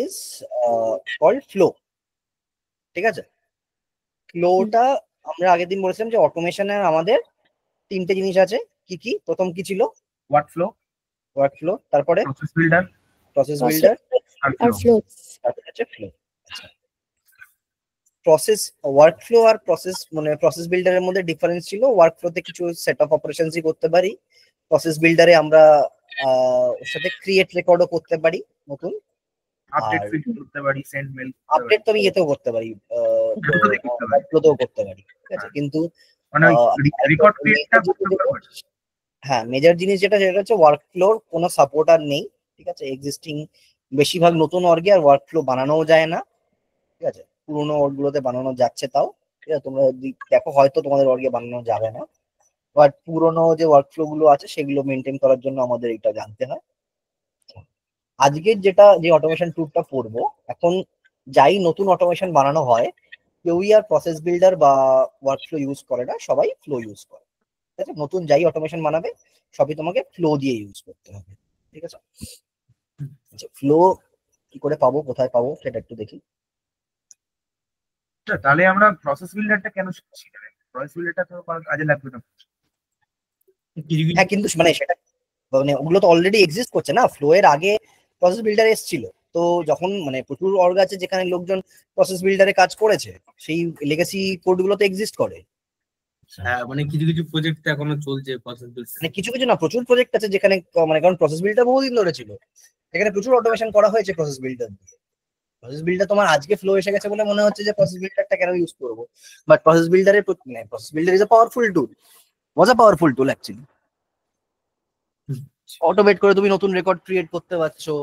Is called flow. ঠিক আছে, ফ্লোটা আমরা আগের দিন বলেছিলাম যে অটোমেশনের আমাদের তিনটে জিনিস আছে। কি কি? প্রথম কি ছিল? ওয়ার্ক ফ্লো, তারপরে প্রসেস বিল্ডার আর ফ্লো। তারপরে হচ্ছে ফ্লো। প্রসেস ওয়ার্ক ফ্লো আর প্রসেস মানে প্রসেস বিল্ডারের মধ্যে ডিফারেন্স ছিল। ওয়ার্ক ফ্লোতে কিছু সেট অফ অপারেশনসই করতে পারি, প্রসেস বিল্ডারে আমরা ওর সাথে ক্রিয়েট রেকর্ডও করতে পারি, নতুন আপডেট ফিল্ড করতে পারি, সেন্ড মেল আপডেট তো আমি ইয়েতেও করতে পারি, ফ্লোতেও করতে পারি। ঠিক আছে, কিন্তু মানে রেকর্ড ফিল্ডটা হ্যাঁ মেজর জিনিস যেটা সেটা হচ্ছে ওয়ার্ক ফ্লোর কোনো সাপোর্ট আর নেই। ঠিক আছে, এক্সিস্টিং বেশিরভাগ নতুন অর্গে আর ওয়ার্ক ফ্লো বানানোও যায় না। ঠিক আছে, পুরোনো অর্গগুলোতে বানানো যাচ্ছে তাও। ঠিক আছে, তোমরা যদি দেখো হয়তো তোমাদের অর্গে বানানো যাবে না, বাট পুরোনো যে ওয়ার্ক ফ্লো গুলো আছে সেগুলো মেনটেন করার জন্য আমাদের এটা জানতে হয়। আজকের যেটা যে অটোমেশন টুলটা পড়বো এখন, যাই নতুন অটোমেশন বানানো হয় কেউই আর প্রসেস বিল্ডার বা ওয়ার্ক ফ্লো ইউজ করে না, সবাই ফ্লো ইউজ করে। ঠিক আছে, নতুন যাই অটোমেশন বানাবে সবই তোমাকে ফ্লো দিয়ে ইউজ করতে হবে। ঠিক আছে, ফ্লো কি করে পাবো, কোথায় পাবো সেটা একটু দেখি। তাহলে আমরা প্রসেস বিল্ডারটা কেন শিখছি? প্রসেস বিল্ডারটা তো কাজে লাগবে না। হ্যাঁ, কিন্তু মানে সেটা মানে ওগুলো তো অলরেডি এক্সিস্ট করছে না। ফ্লো এর আগে প্রসেস বিল্ডার এসেছিল, তো যখন মানে প্রচুর অর্গ আছে যেখানে লোকজন প্রসেস বিল্ডারে কাজ করেছে, সেই লেগেসি কোড গুলো তো এক্সিস্ট করে। হ্যাঁ, মানে কিছু কিছু প্রজেক্ট এখনো চলছে প্রসেস বিল্ডার, মানে কিছু কিছু না, প্রচুর প্রজেক্ট আছে যেখানে মানে কারণ প্রসেস বিল্ডার বহুদিন ধরে ছিল, এখানে প্রচুর অটোমেশন করা হয়েছে প্রসেস বিল্ডার দিয়ে। প্রসেস বিল্ডার তোমার আজকে ফ্লো এসে গেছে বলে মনে হচ্ছে যে প্রসেস বিল্ডারটা কেন ইউজ করবো, বাট প্রসেস বিল্ডারের process builder is a powerful tool, was a powerful tool actually. Automate করে তুমি নতুন রেকর্ড ক্রিয়েট করতে পারছো।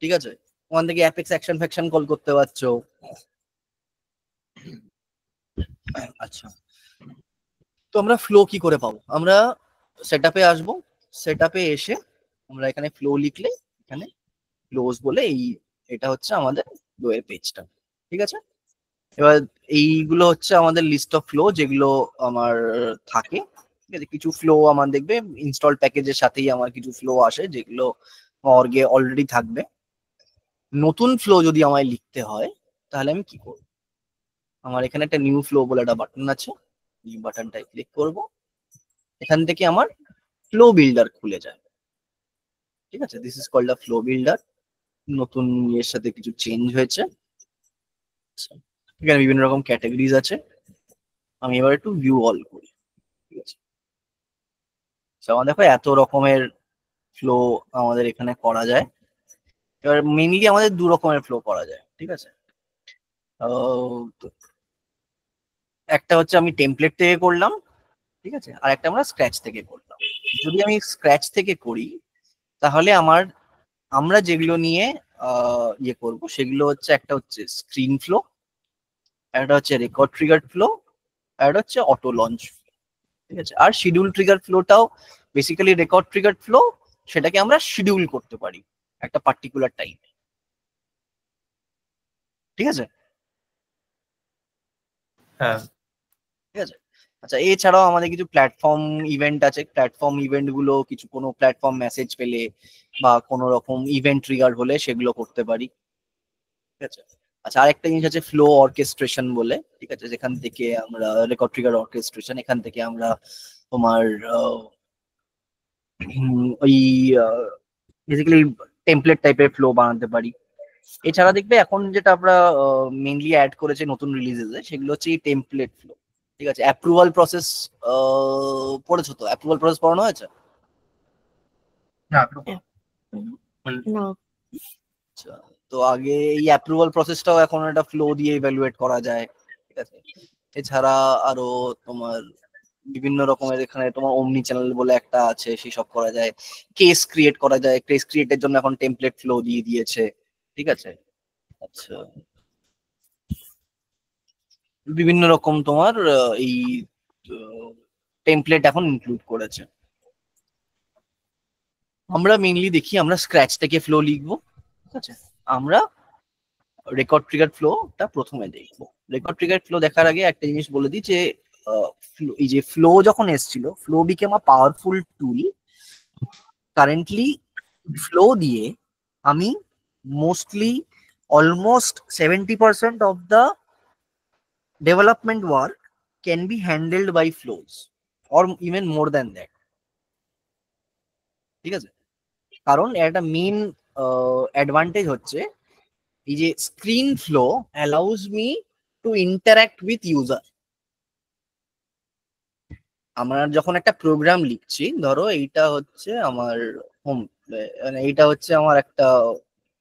ঠিক আছে, ওখান থেকে অ্যাপেক্স অ্যাকশন ফ্যাকশন কল করতে পারছো। আচ্ছা, তো আমরা ফ্লো কি করে পাবো? আমরা সেটআপে আসবো, সেটআপে এসে আমরা এখানে ফ্লো লিখলে এখানে ক্লোজ বলে এটা হচ্ছে আমাদের ফ্লো এর পেজটা। ঠিক আছে, এবার এইগুলো হচ্ছে আমাদের লিস্ট অফ ফ্লো যেগুলো আমার থাকে। ঠিক আছে, কিছু ফ্লো আমার দেখবে ইনস্টল প্যাকেজের সাথেই আমার কিছু ফ্লো আসে যেগুলো অর্গে অলরেডি থাকবে। নতুন ফ্লো যদি আমায় লিখতে হয় তাহলে আমি কি করব? আমার এখানে একটা নিউ ফ্লো বলে একটা বাটন আছে, এই বাটনটায় ক্লিক করব, এখান থেকে আমার ফ্লো বিল্ডার খুলে যায়। ঠিক আছে, this is called a flow builder. নতুন এর সাথে কিছু চেঞ্জ হয়েছে, এখানে বিভিন্ন রকম ক্যাটাগরিজ আছে। আমি এবার একটু ভিউ অল করি। ঠিক আছে, আমার দেখো এত রকমের ফ্লো আমাদের এখানে করা যায়। এবার মেইনলি আমাদের দু রকমের ফ্লো করা যায়। ঠিক আছে, একটা হচ্ছে আমি টেমপ্লেট থেকে করলাম, ঠিক আছে, আর একটা আমরা স্ক্র্যাচ থেকে করলাম। যদি আমি স্ক্র্যাচ থেকে করি তাহলে আমরা যেগুলো নিয়ে ইয়ে করবো সেগুলো হচ্ছে, একটা হচ্ছে স্ক্রিন ফ্লো, একটা হচ্ছে রেকর্ড ট্রিগার ফ্লো, আর একটা হচ্ছে অটো লঞ্চ। ঠিক আছে, আর শিডিউল ট্রিগার ফ্লোটাও বেসিক্যালি রেকর্ড ট্রিগার ফ্লো, সেটাকে আমরা শিডিউল করতে পারি একটা পার্টিকুলার টাইমে। ঠিক আছে, হ্যাঁ ঠিক আছে। আচ্ছা, এছাড়াও আমাদের কিছু প্ল্যাটফর্ম ইভেন্ট আছে। প্ল্যাটফর্ম ইভেন্ট গুলো কিছু কোনো প্ল্যাটফর্ম মেসেজ পেলে বা কোনো রকম ইভেন্ট ট্রিগার হলে সেগুলো করতে পারি। ঠিক আছে, আচ্ছা, আরেকটা জিনিস আছে ফ্লো অর্কেস্ট্রেশন বলে। ঠিক আছে, যেখান থেকে আমরা রেকর্ড ট্রিগার অর্কেস্ট্রেশন, এখান থেকে আমরা তোমার ওই বেসিক্যালি টেমপ্লেট টাইপের ফ্লো বানাতে পারি। এছাড়া দেখবে এখন যেটা আমরা মেইনলি অ্যাড করেছে নতুন রিলিজেসে, সেগুলো হচ্ছে এই টেমপ্লেট ফ্লো। ঠিক আছে, অ্যাপ্রুভাল প্রসেস পড়েছো তো? অ্যাপ্রুভাল প্রসেস পড়ানো হয়েছে? না, আচ্ছা, তো আগে এই অ্যাপ্রুভাল প্রসেসটাও এখন একটা ফ্লো দিয়ে ইভ্যালুয়েট করা যায়। ঠিক আছে, এছাড়া আরো তোমার বিভিন্ন রকমের এখানে তোমার ওমনি চ্যানেল বলে একটা আছে, সেসব করা যায়। কেস ক্রিয়েট করা যায়, কেস ক্রিয়েটের জন্য এখন টেমপ্লেট ফ্লো দিয়ে দিয়েছে। ঠিক আছে, আচ্ছা, বিভিন্ন রকম তোমার এই টেমপ্লেট এখন ইনক্লুড করেছে। আমরা মেইনলি দেখি আমরা স্ক্র্যাচ থেকে ফ্লো লিখবো। ঠিক আছে, আমরা রেকর্ড ট্রিগার ফ্লোটা প্রথমে দেখবো। রেকর্ড ট্রিগার ফ্লো দেখার আগে একটা জিনিস বলে দিই যে এই যে ফ্লো যখন এসেছিল, flow became a powerful tool. Currently flow দিয়ে আমি mostly almost 70% of the development work can be handled by flows or even more than that. ঠিক আছে, কারণ একটা মেইন অ্যাডভান্টেজ হচ্ছে এই যে screen flow allows me two interact with user. আমরা যখন একটা প্রোগ্রাম লিখছি, ধরো এইটা হচ্ছে আমার হোম, মানে এইটা হচ্ছে আমার একটা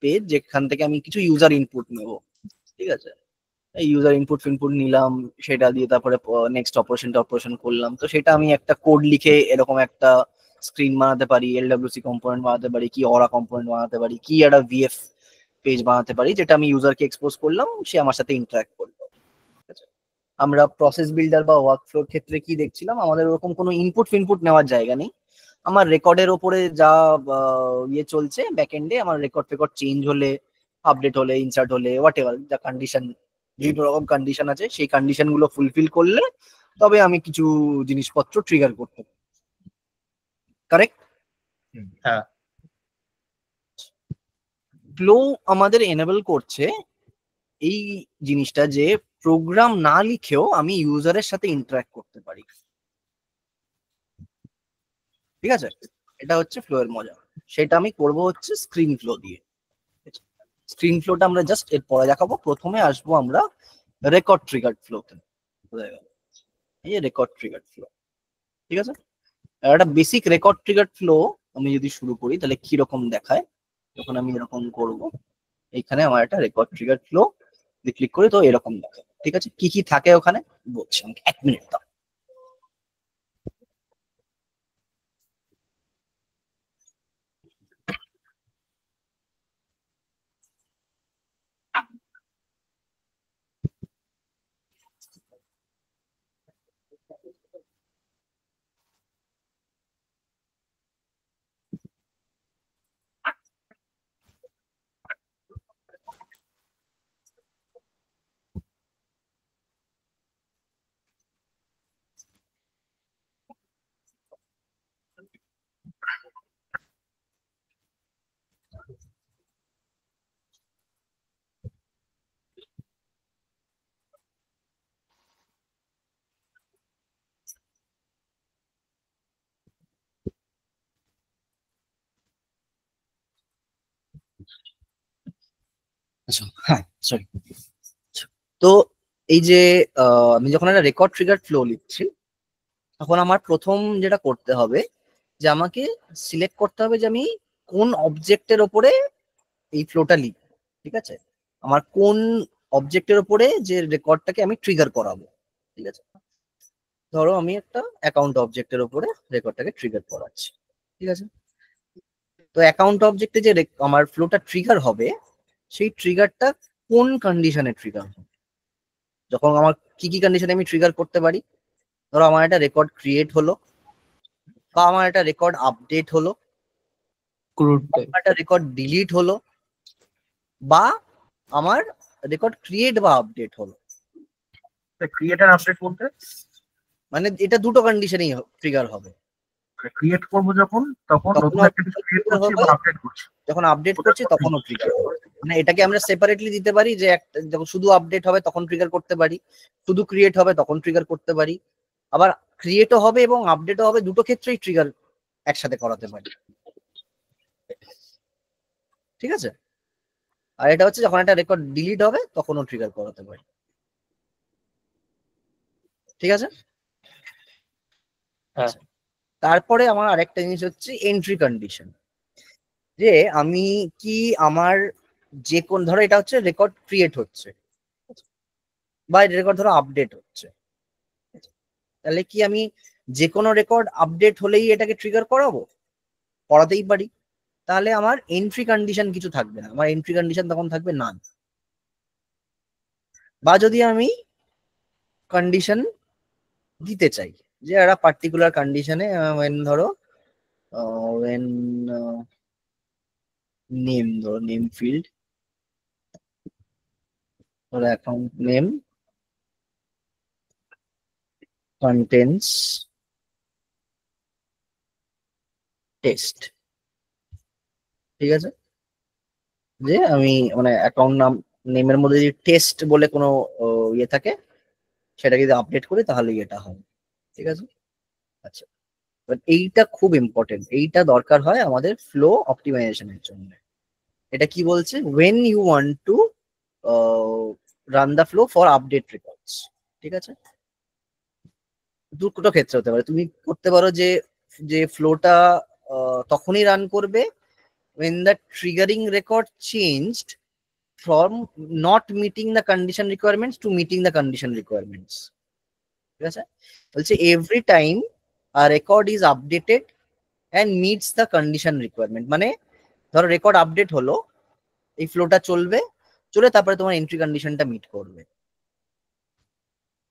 পেজ যেখান থেকে আমি কিছু ইউজার ইনপুট নেব। ঠিক আছে, এই ইউজার ইনপুট ফিনপুট নিলাম, সেটা দিয়ে তারপরে নেক্সট অপারেশন করলাম। তো সেটা আমি একটা কোড লিখে এরকম একটা স্ক্রিন বানাতে পারি, এলডব্লিউসি কম্পোনেন্ট বানাতে পারি, কি অরা কম্পোনেন্ট বানাতে পারি, কি একটা ভিএফ পেজ বানাতে পারি, যেটা আমি ইউজারকে এক্সপোজ করলাম, সে আমার সাথে ইন্টারাক্ট করলো। ঠিক আছে, আমরা প্রসেস বিল্ডার বা ওয়ার্কফ্লোর ক্ষেত্রে কি দেখছিলাম, আমাদের ওরকম কোনো ইনপুট ফিনপুট নেওয়ার জায়গা নেই। আমার রেকর্ডের ওপরে যা ইয়ে চলছে ব্যাকএন্ডে, আমার রেকর্ড ফেকর্ড চেঞ্জ হলে, আপডেট হলে, ইনসার্ট হলে, হোয়াট এভার যা কন্ডিশন, বিভিন্ন রকম কন্ডিশন আছে, সেই কন্ডিশন গুলো ফুলফিল করলে তবে আমি কিছু জিনিসপত্র ট্রিগার করতে পারি। কারেক্ট? হ্যাঁ। ফ্লো আমাদের এনেবল করছে এই জিনিসটা যে প্রোগ্রাম না লিখেও আমি ইউজারের সাথে ইন্টারাক্ট করতে পারি। ঠিক আছে, এটা হচ্ছে ফ্লো এর মজা। সেটা আমি করব হচ্ছে স্ক্রিন ফ্লো দিয়ে। স্ক্রিন ফ্লোটা আমরা জাস্ট এর পরে দেখাবো। প্রথমে আসবো আমরা রেকর্ড ট্রিগার্ড ফ্লোতে। এই রেকর্ড ট্রিগার্ড ফ্লো, ঠিক আছে, একটা বেসিক রেকর্ড ট্রিগার্ড ফ্লো আমি যদি শুরু করি তাহলে কি রকম দেখায়। যখন আমি এরকম করব, এইখানে আমার একটা রেকর্ড ট্রিগার্ড ফ্লো যদি ক্লিক করি তো এরকম দেখায়। ঠিক আছে, কি কি থাকে ওখানে বলছি, আমাকে 1 মিনিট দাও। আচ্ছা, হ্যাঁ, সরি। তো এই যে আমি যখন একটা রেকর্ড ট্রিগার ফ্লো লিখছি, তখন আমার প্রথম যেটা করতে হবে যে আমাকে সিলেক্ট করতে হবে যে আমি কোন অবজেক্টের ওপরে এই ফ্লোটা লিখব। ঠিক আছে, আমার কোন অবজেক্টের ওপরে যে রেকর্ডটাকে আমি ট্রিগার করাবো। ঠিক আছে, ধরো আমি একটা অ্যাকাউন্ট অবজেক্টের ওপরে রেকর্ডটাকে ট্রিগার করাচ্ছি। ঠিক আছে, তো অ্যাকাউন্ট অবজেক্টে যে আমার ফ্লোটা ট্রিগার হবে, সেই ট্রিগারটা কোন কন্ডিশনে ট্রিগার হবে। যখন আমার কি কি কন্ডিশনে আমি ট্রিগার করতে পারি, ধরো আমার একটা রেকর্ড ক্রিয়েট হলো, বা আমার একটা রেকর্ড আপডেট হলো, একটা রেকর্ড ডিলিট হলো, বা আমার রেকর্ড ক্রিয়েট বা আপডেট হলো। ক্রিয়েটার আপডেট বলতে মানে এটা দুটো কন্ডিশনেই ট্রিগার হবে। ক্রিয়েট করব যখন, তখন তখন নতুন একটা কিছু ক্রিয়েট করছি হবে, এবং আপডেট করছি। যখন আপডেট করছি তখনও ট্রিগার হবে। মানে এটাকে আমরা সেপারেটলি দিতে পারি যে একটা যখন শুধু আপডেট হবে তখন ট্রিগার করতে পারি, শুধু ক্রিয়েট হবে তখন ট্রিগার করতে পারি, আবার ক্রিয়েটও হবে এবং আপডেটও হবে, দুটো ক্ষেত্রেই ট্রিগার একসাথে করাতে পারি। ঠিক আছে, আর এটা হচ্ছে যখন একটা রেকর্ড ডিলিট হবে তখনও ট্রিগার করাতে পারি। ঠিক আছে, হ্যাঁ। তারপরে আমার আরেকটা জিনিস হচ্ছে এন্ট্রি কন্ডিশন। যে আমি কি আমার যে কোন, ধরো এটা হচ্ছে রেকর্ড ক্রিয়েট হচ্ছে বা রেকর্ড ধরো আপডেট হচ্ছে, তাহলে কি আমি যে কোনো রেকর্ড আপডেট হলেই এটাকে ট্রিগার করাবো? করাতেই পারি। তাহলে আমার এন্ট্রি কন্ডিশন কিছু থাকবে না, আমার এন্ট্রি কন্ডিশন তখন থাকবে নান। বা যদি আমি কন্ডিশন দিতে চাই যে একটা পার্টিকুলার কন্ডিশনে, ধরো when নেম, ধরো নেম ফিল্ড, ধরো অ্যাকাউন্ট নেম contains টেস্ট। ঠিক আছে, যে আমি মানে অ্যাকাউন্ট নেমের মধ্যে যদি টেস্ট বলে কোনো ইয়ে থাকে, সেটা যদি আপডেট করি তাহলে এটা হবে। ঠিক আছে, আচ্ছা। বাট এইটা খুব ইম্পর্টেন্ট, এইটা দরকার হয় আমাদের ফ্লো অপটিমাইজেশনের জন্য। এটা কি বলছে, when you want to run the flow for update records। ঠিক আছে, দুটো ক্ষেত্রে হতে পারে। তুমি করতে পারো যে যে ফ্লোটা তখনই রান করবে when the triggering record changed from not meeting the condition requirements to meeting the condition requirements। ঠিক আছে, বলছে every time a record is updated and meets the condition requirement। মানে ধরো রেকর্ড আপডেট হলো, এই ফ্লোটা চলবে, চলে তারপরে তোমার এন্ট্রি কন্ডিশনটা মিট করবে,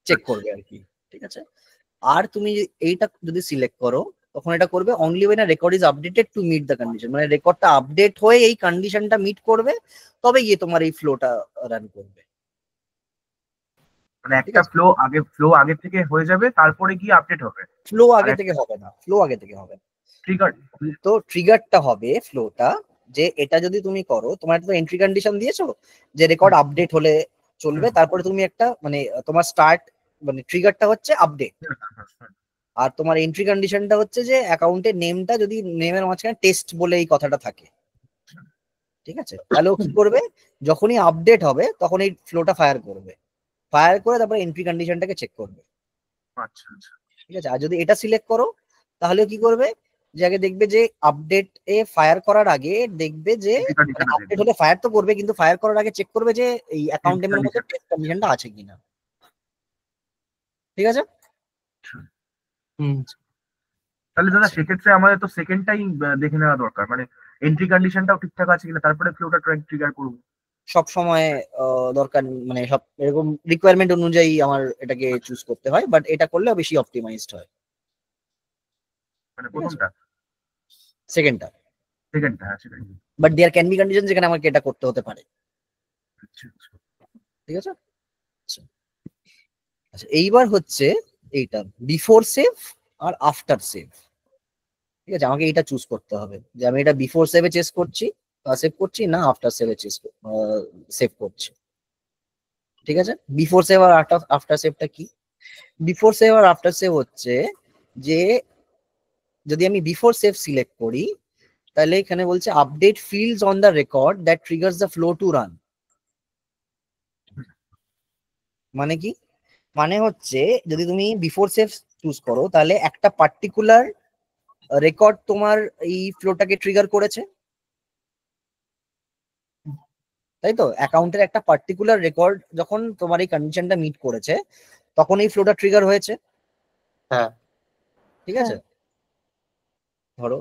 চেক করবে আর কি। ঠিক আছে, আর তুমি এইটা যদি সিলেক্ট করো তখন এটা করবে only when record is updated to meet the condition. মানে রেকর্ডটা আপডেট হয়ে এই কন্ডিশনটা মিট করবে, তবে গিয়ে তোমার এই ফ্লোটা রান করবে। মানে ঠিক একটা আছে, ফ্লো আগে থেকে হয়ে যাবে, তারপরে গিয়ে আপডেট হবে। ফ্লো আর আগে থেকে হবে না, ফ্লো আগে থেকে হবে না। ট্রিগার তো ট্রিগারটা হবে ফ্লোটা, যে এটা যদি তুমি করো, তোমার একটা এন্ট্রি কন্ডিশন দিয়েছো যে রেকর্ড আপডেট হলে চলবে, তারপরে তুমি একটা মানে তোমার স্টার্ট মানে ট্রিগারটা হচ্ছে আপডেট, আর তোমার এন্ট্রি কন্ডিশনটা হচ্ছে যে অ্যাকাউন্টের নেমটা যদি নেমের মাঝখানে টেস্ট বলে এই কথাটা থাকে। ঠিক আছে, তাহলে ও কি করবে, যখনই আপডেট হবে তখন এই ফ্লোটা ফায়ার করবে, ফায়ার করে তারপরে এন্ট্রি কন্ডিশনটাকে চেক করবে। আচ্ছা আচ্ছা। ঠিক আছে, আর যদি এটা সিলেক্ট করো তাহলে কি করবে, যে আগে দেখবে যে আপডেট এ ফায়ার করার আগে দেখবে যে আপডেট হলে ফায়ার তো করবে, কিন্তু ফায়ার করার আগে চেক করবে যে এই অ্যাকাউন্ট নেমের মধ্যে টেস্ট কন্ডিশনটা আছে কিনা। ঠিক আছে, তাহলে দাদা আচ্ছা। সেক্ষেত্রে আমাদের তো সেকেন্ডটাই দেখে নেওয়া দরকার, মানে এন্ট্রি কন্ডিশনটাও ঠিকঠাক আছে কিনা, তারপরে ফ্লোটা ট্রিগার করবো। সব সময় দরকার মানে সব এরকম রিকোয়ারমেন্ট অনুযায়ী আমার এটাকে চুজ করতে হয়, বাট এটা করলে বেশি অপটিমাইজড হয়। মানে ঠিক আছে, প্রথমটা সেকেন্ডটা। সেকেন্ডটা, হ্যাঁ সেটাই। But there can be condition যেখানে আমাকে এটা করতে হতে পারে। আচ্ছা আচ্ছা। ঠিক আছে, আচ্ছা। আচ্ছা, এইবার হচ্ছে এইটা বিফোর সেভ আর আফটার সেভ। ঠিক আছে, আমাকে এটা চুজ করতে হবে যে আমি এটা বিফোর সেভে সেভ করছি না আফটার সেভে সেভ করছি। ঠিক আছে, বিফোর সেভ আর আফটার সেভটা কি? বিফোর সেভ আর আফটার সেভ হচ্ছে যে যদি আমি বিফোর সেভ সিলেক্ট করি তাহলে এখানে বলছে update fields on the record that triggers the flow to run. মানে কি, মানে হচ্ছে যদি তুমি বিফোর সেভ চুজ করো তাহলে একটা পার্টিকুলার রেকর্ড তোমার এই ফ্লোটাকে ট্রিগার করেছে, তাই তো? অ্যাকাউন্টের একটা পার্টিকুলার রেকর্ড যখন তোমার এই কন্ডিশনটা মিট করেছে তখন এই ফ্লোটা ট্রিগার হয়েছে। হ্যাঁ। ঠিক আছে, ধরো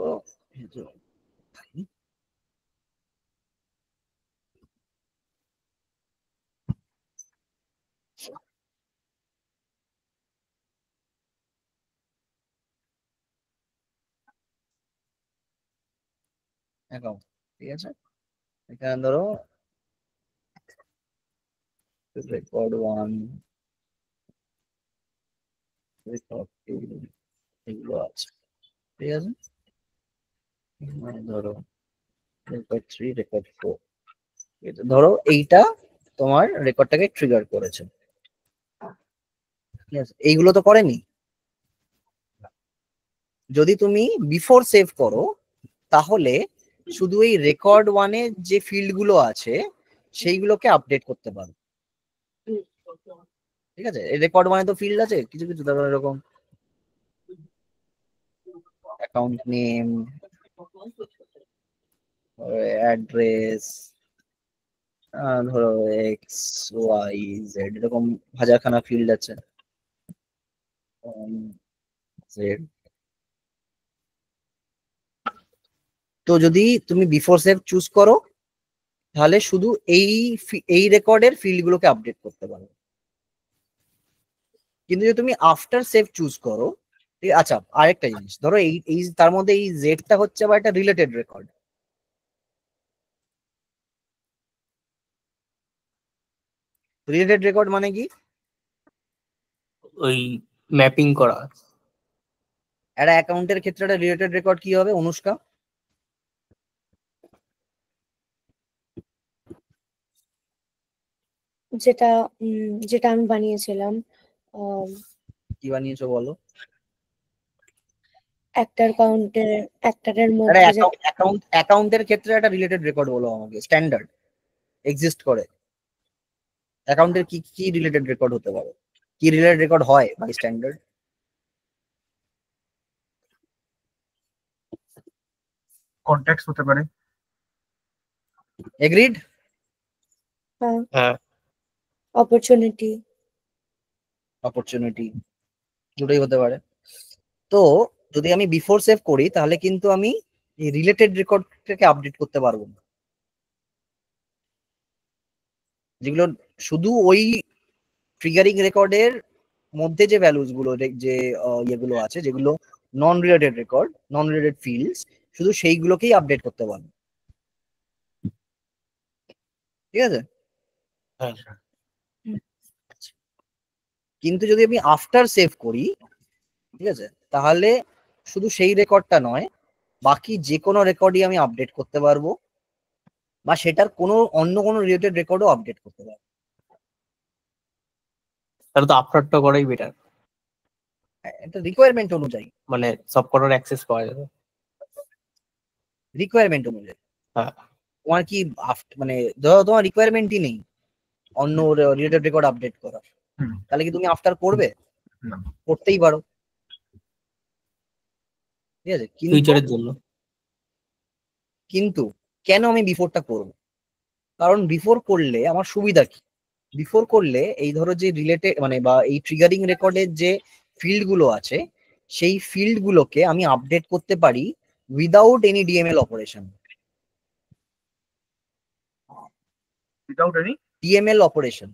অ্যাকাউন্ট, ঠিক আছে, এখানে ধরো রেকর্ড 1 রেকর্ড 2 এগুলো আছে। ঠিক আছে, ধরো রেকর্ড 3 রেকর্ড 4, ধরো এইটা তোমার রেকর্ডটাকে ট্রিগার করেছে। ঠিক আছে, এইগুলো তো করেনি। যদি তুমি বিফোর সেভ করো তাহলে শুধু এই রেকর্ড ওয়ানে যে ফিল্ড গুলো আছে সেইগুলোকে আপডেট করতে পারো। ঠিক আছে, রেকর্ড ওয়ানে তো ফিল্ড আছে কিছু কিছু, ধরো এরকম অ্যাকাউন্ট নেম, অ্যাড্রেস, ধরো এক্স ওয়াই জেড, এরকম হাজারখানা ফিল্ড আছে। জেড, তো যদি তুমি বিফোর সেভ চুজ করো তাহলে শুধু এই রেকর্ডের ফিল্ড গুলোকে আপডেট করতে পারো। কিন্তু যদি তুমি আফটার সেভ চুজ করো, ঠিক আচ্ছা, আরেকটা জিনিস ধরো এই এই তার মধ্যে এই জেডটা হচ্ছে আবার একটা রিলেটেড রেকর্ড। রিলেটেড রেকর্ড মানে কি, ওই ম্যাপিং করা। একটা অ্যাকাউন্টের ক্ষেত্রে একটা রিলেটেড রেকর্ড কি হবে অনুষ্কা? যেটা যেটা আমি বানিয়েছিলাম কি বানিয়েছো বলো? অ্যাক্টারের একটা মধ্যে যে অ্যাকাউন্টের ক্ষেত্রে একটা রিলেটেড রেকর্ড বলো আমাকে, স্ট্যান্ডার্ড এক্সিস্ট করে। অ্যাকাউন্টের কি কি রিলেটেড রেকর্ড হতে পারে, কি রিলেটেড রেকর্ড হয় বাই স্ট্যান্ডার্ড? কন্ট্যাক্টস হতে পারে। এগ্রিড? হ্যাঁ অপরচুনিটি। অপরচুনিটি, দুটোই হতে পারে। তো যদি আমি বিফোর সেভ করি তাহলে কিন্তু আমি এই রিলেটেড রেকর্ডটাকে আপডেট করতে পারবো না, যেগুলো শুধু ওই ট্রিগারিং রেকর্ডের মধ্যে যে ভ্যালুস গুলো যে ইয়েগুলো আছে, যেগুলো নন রিলেটেড রেকর্ড, নন রিলেটেড ফিল্ডস, শুধু সেইগুলোকেই আপডেট করতে পারবো। ঠিক আছে? হ্যাঁ কিন্তু যদি আমি আফটার সেভ করি, ঠিক আছে, তাহলে শুধু সেই রেকর্ডটা নয়, বাকি যে কোনো রেকর্ডই আমি আপডেট করতে পারবো, বা সেটার কোনো অন্য কোনো রিলেটেড রেকর্ডও আপডেট করতে পারবো। তাহলে তো আপলোডটা করাই বেটার, এটা রিকোয়ারমেন্ট অনুযায়ী, মানে সব কটার অ্যাক্সেস পাওয়া যাবে। রিকোয়ারমেন্ট অনুযায়ী। হ্যাঁ তোমার কি মানে ধরো তোমার রিকোয়ারমেন্টই নেই অন্য রিলেটেড রেকর্ড আপডেট করার, হুম। তাহলে কি তুমি আফটার করবে? না। করতেই পারো। ঠিক আছে, ফিউচারের জন্য। কিন্তু কেন আমি বিফোরটা করব? কারণ বিফোর করলে আমার সুবিধা কি? বিফোর করলে এই ধরো যে রিলেটেড মানে বা এই ট্রিগারিং রেকর্ডের যে ফিল্ড গুলো আছে, সেই ফিল্ড গুলোকে আমি আপডেট করতে পারি without any DML operation. Without any DML operation.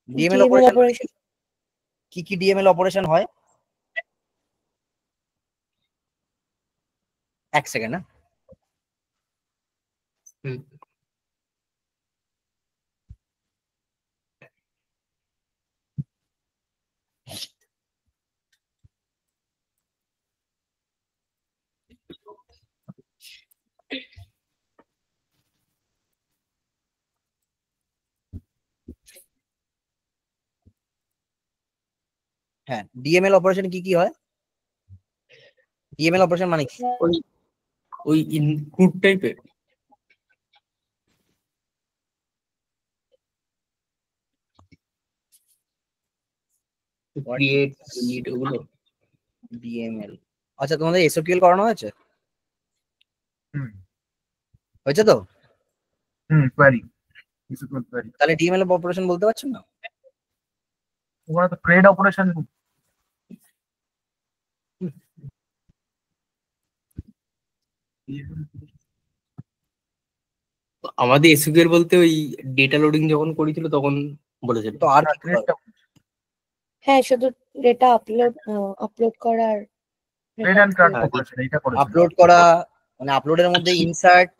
DML DML operation operation. কি কি ডিএমএল অপারেশন হয়? এক সেকেন্ড। হুম। হ্যাঁ, ডিএমএল অপারেশন কি কি হয়? ডিএমএল অপারেশন মানে কি? ওই ওই ইনক্লুড টাইপের। ক্রিয়েট ইউনিট ওগুলো। ডিএমএল, আচ্ছা তোমাদের এসকিউএল করানো হয়েছে? হুম হয়েছে তো? Query, SQL query. তাহলে ডিএমএল অপারেশন বলতে পারছো না? ওখানে তো ক্রেড অপারেশন। আমাদের এসকিউএল বলতে ওই ডেটা লোডিং যখন করেছিল তখন বলেছিল। তো আর কি ক্রেডটা হ্যাঁ, শুধু ডেটা আপলোড করার ক্রেড এন্ড ট্রান্স অপারেশন এটা করেছিল। আপলোড করা, মানে আপলোডের মধ্যে ইনসার্ট,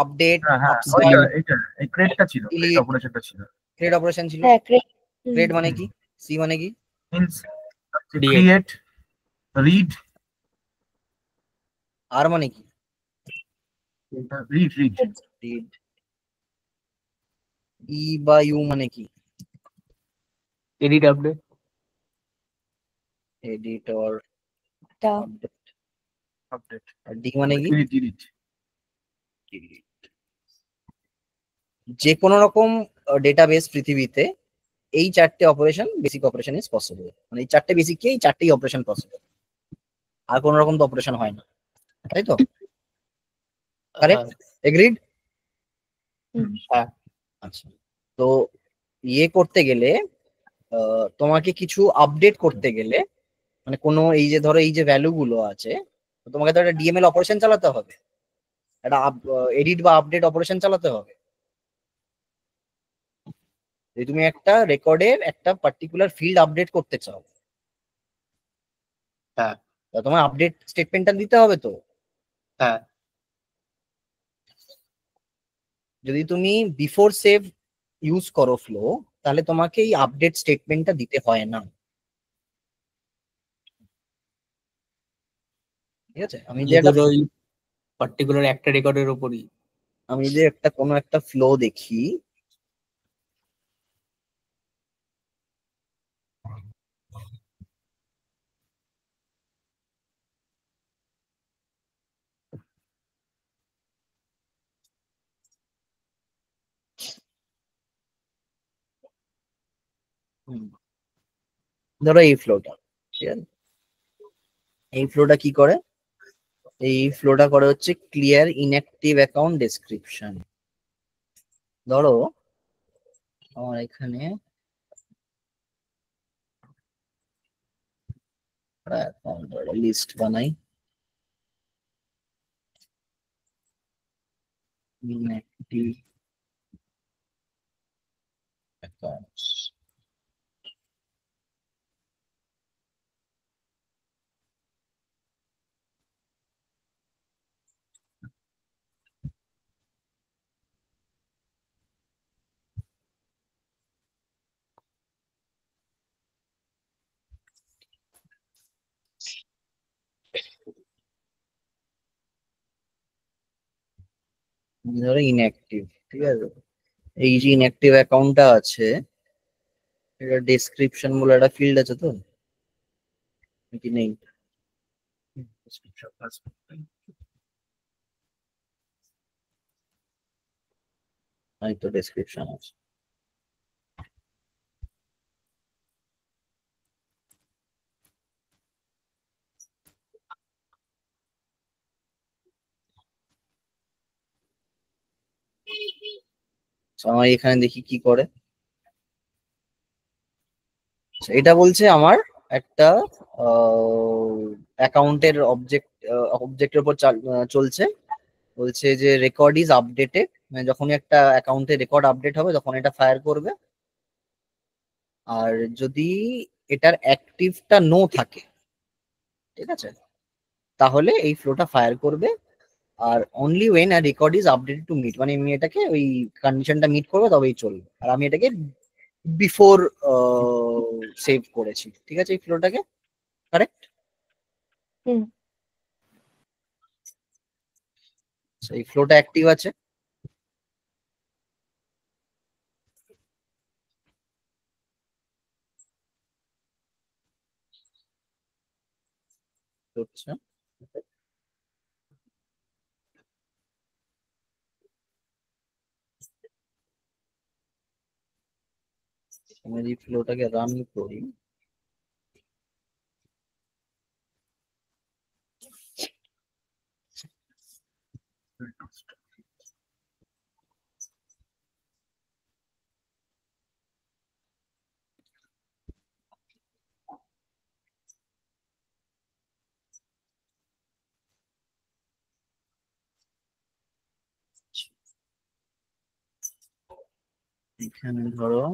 আপডেট, হ্যাঁ হ্যাঁ, আপসাইড, ওইটা এইটা এই ক্রেডটা ছিল, ক্রেড delete, অপারেশনটা ছিল। ক্রিয়েট অপারেশন ছিল। হ্যাঁ ক্রিয়েট মানে কি? সি মানে কি? Means Create. ক্রিয়েট, রিড, আর মানে কি? Read read read. ই বা ইউ মানে কি? Edit update. এডিট অর টা আপডেট। আপডেট, আর ডি মানে কি? Delete delete. যে কোনো রকম ডেটাবেস পৃথিবীতে এই চারটে operation, basic operation is possible. মানে এই চারটে বেসিক কি, এই চারটেই অপারেশন পসিবল, আর কোনো রকম তো অপারেশন হয় না, তাই তো? কারেক্ট? এগ্রিড? হ্যাঁ। আচ্ছা, তো ইয়ে করতে গেলে তোমাকে কিছু আপডেট করতে গেলে, মানে কোনো এই যে ধরো এই যে ভ্যালু গুলো আছে, তো তোমাকে তো একটা ডিএমএল অপারেশন চালাতে হবে, একটা এডিট বা আপডেট অপারেশন চালাতে হবে। যদি তুমি একটা রেকর্ডের একটা পার্টিকুলার ফিল্ড আপডেট করতে চাও, হ্যাঁ তা তোমার আপডেট স্টেটমেন্টটা দিতে হবে তো। হ্যাঁ যদি তুমি বিফোর সেভ ইউজ করো ফ্লো, তাহলে তোমাকে এই আপডেট স্টেটমেন্টটা দিতে হয় না। ঠিক আছে? আমি যে একটা ওই পার্টিকুলার একটা রেকর্ডের উপরই। আমি যে একটা কোনো একটা ফ্লো দেখি, ধরো এই ফ্লোটা, ঠিক আছে, এই ফ্লোটা কি করে, এই ফ্লোটা করে হচ্ছে ক্লিয়ার ইনঅ্যাক্টিভ অ্যাকাউন্ট ডেসক্রিপশন। ধরো আমার এখানে লিস্ট বানাই, inactive accounts। ধরো ইনঅ্যাক্টিভ, ঠিক আছে, এই যে ইনঅ্যাক্টিভ অ্যাকাউন্টটা আছে, এটা ডেসক্রিপশন বলে একটা ফিল্ড আছে তো, নাকি নেই? এই তো ডেসক্রিপশন আছে। So, আমার এখানে দেখি কি করে। So, এটা বলছে আমার একটা অ্যাকাউন্টের অবজেক্টের উপর চলছে, বলছে যে রেকর্ড ইজ আপডেটেড, মানে যখনই একটা অ্যাকাউন্টে রেকর্ড আপডেট হবে তখন এটা ফায়ার করবে। আর যদি এটার অ্যাক্টিভটা নো থাকে, ঠিক আছে, তাহলে এই ফ্লোটা ফায়ার করবে। আর only when a record is updated to meet, মানে আমি এটাকে ওই কন্ডিশনটা মিট করবে তবেই চলবে। আর আমি এটাকে বিফোর সেভ করেছি, ঠিক আছে, এই ফ্লোটাকে, কারেক্ট? হুম। এই ফ্লোটা অ্যাক্টিভ আছে। হচ্ছে আমি এই ফ্লোটাকে রান করি, এখানে ধরো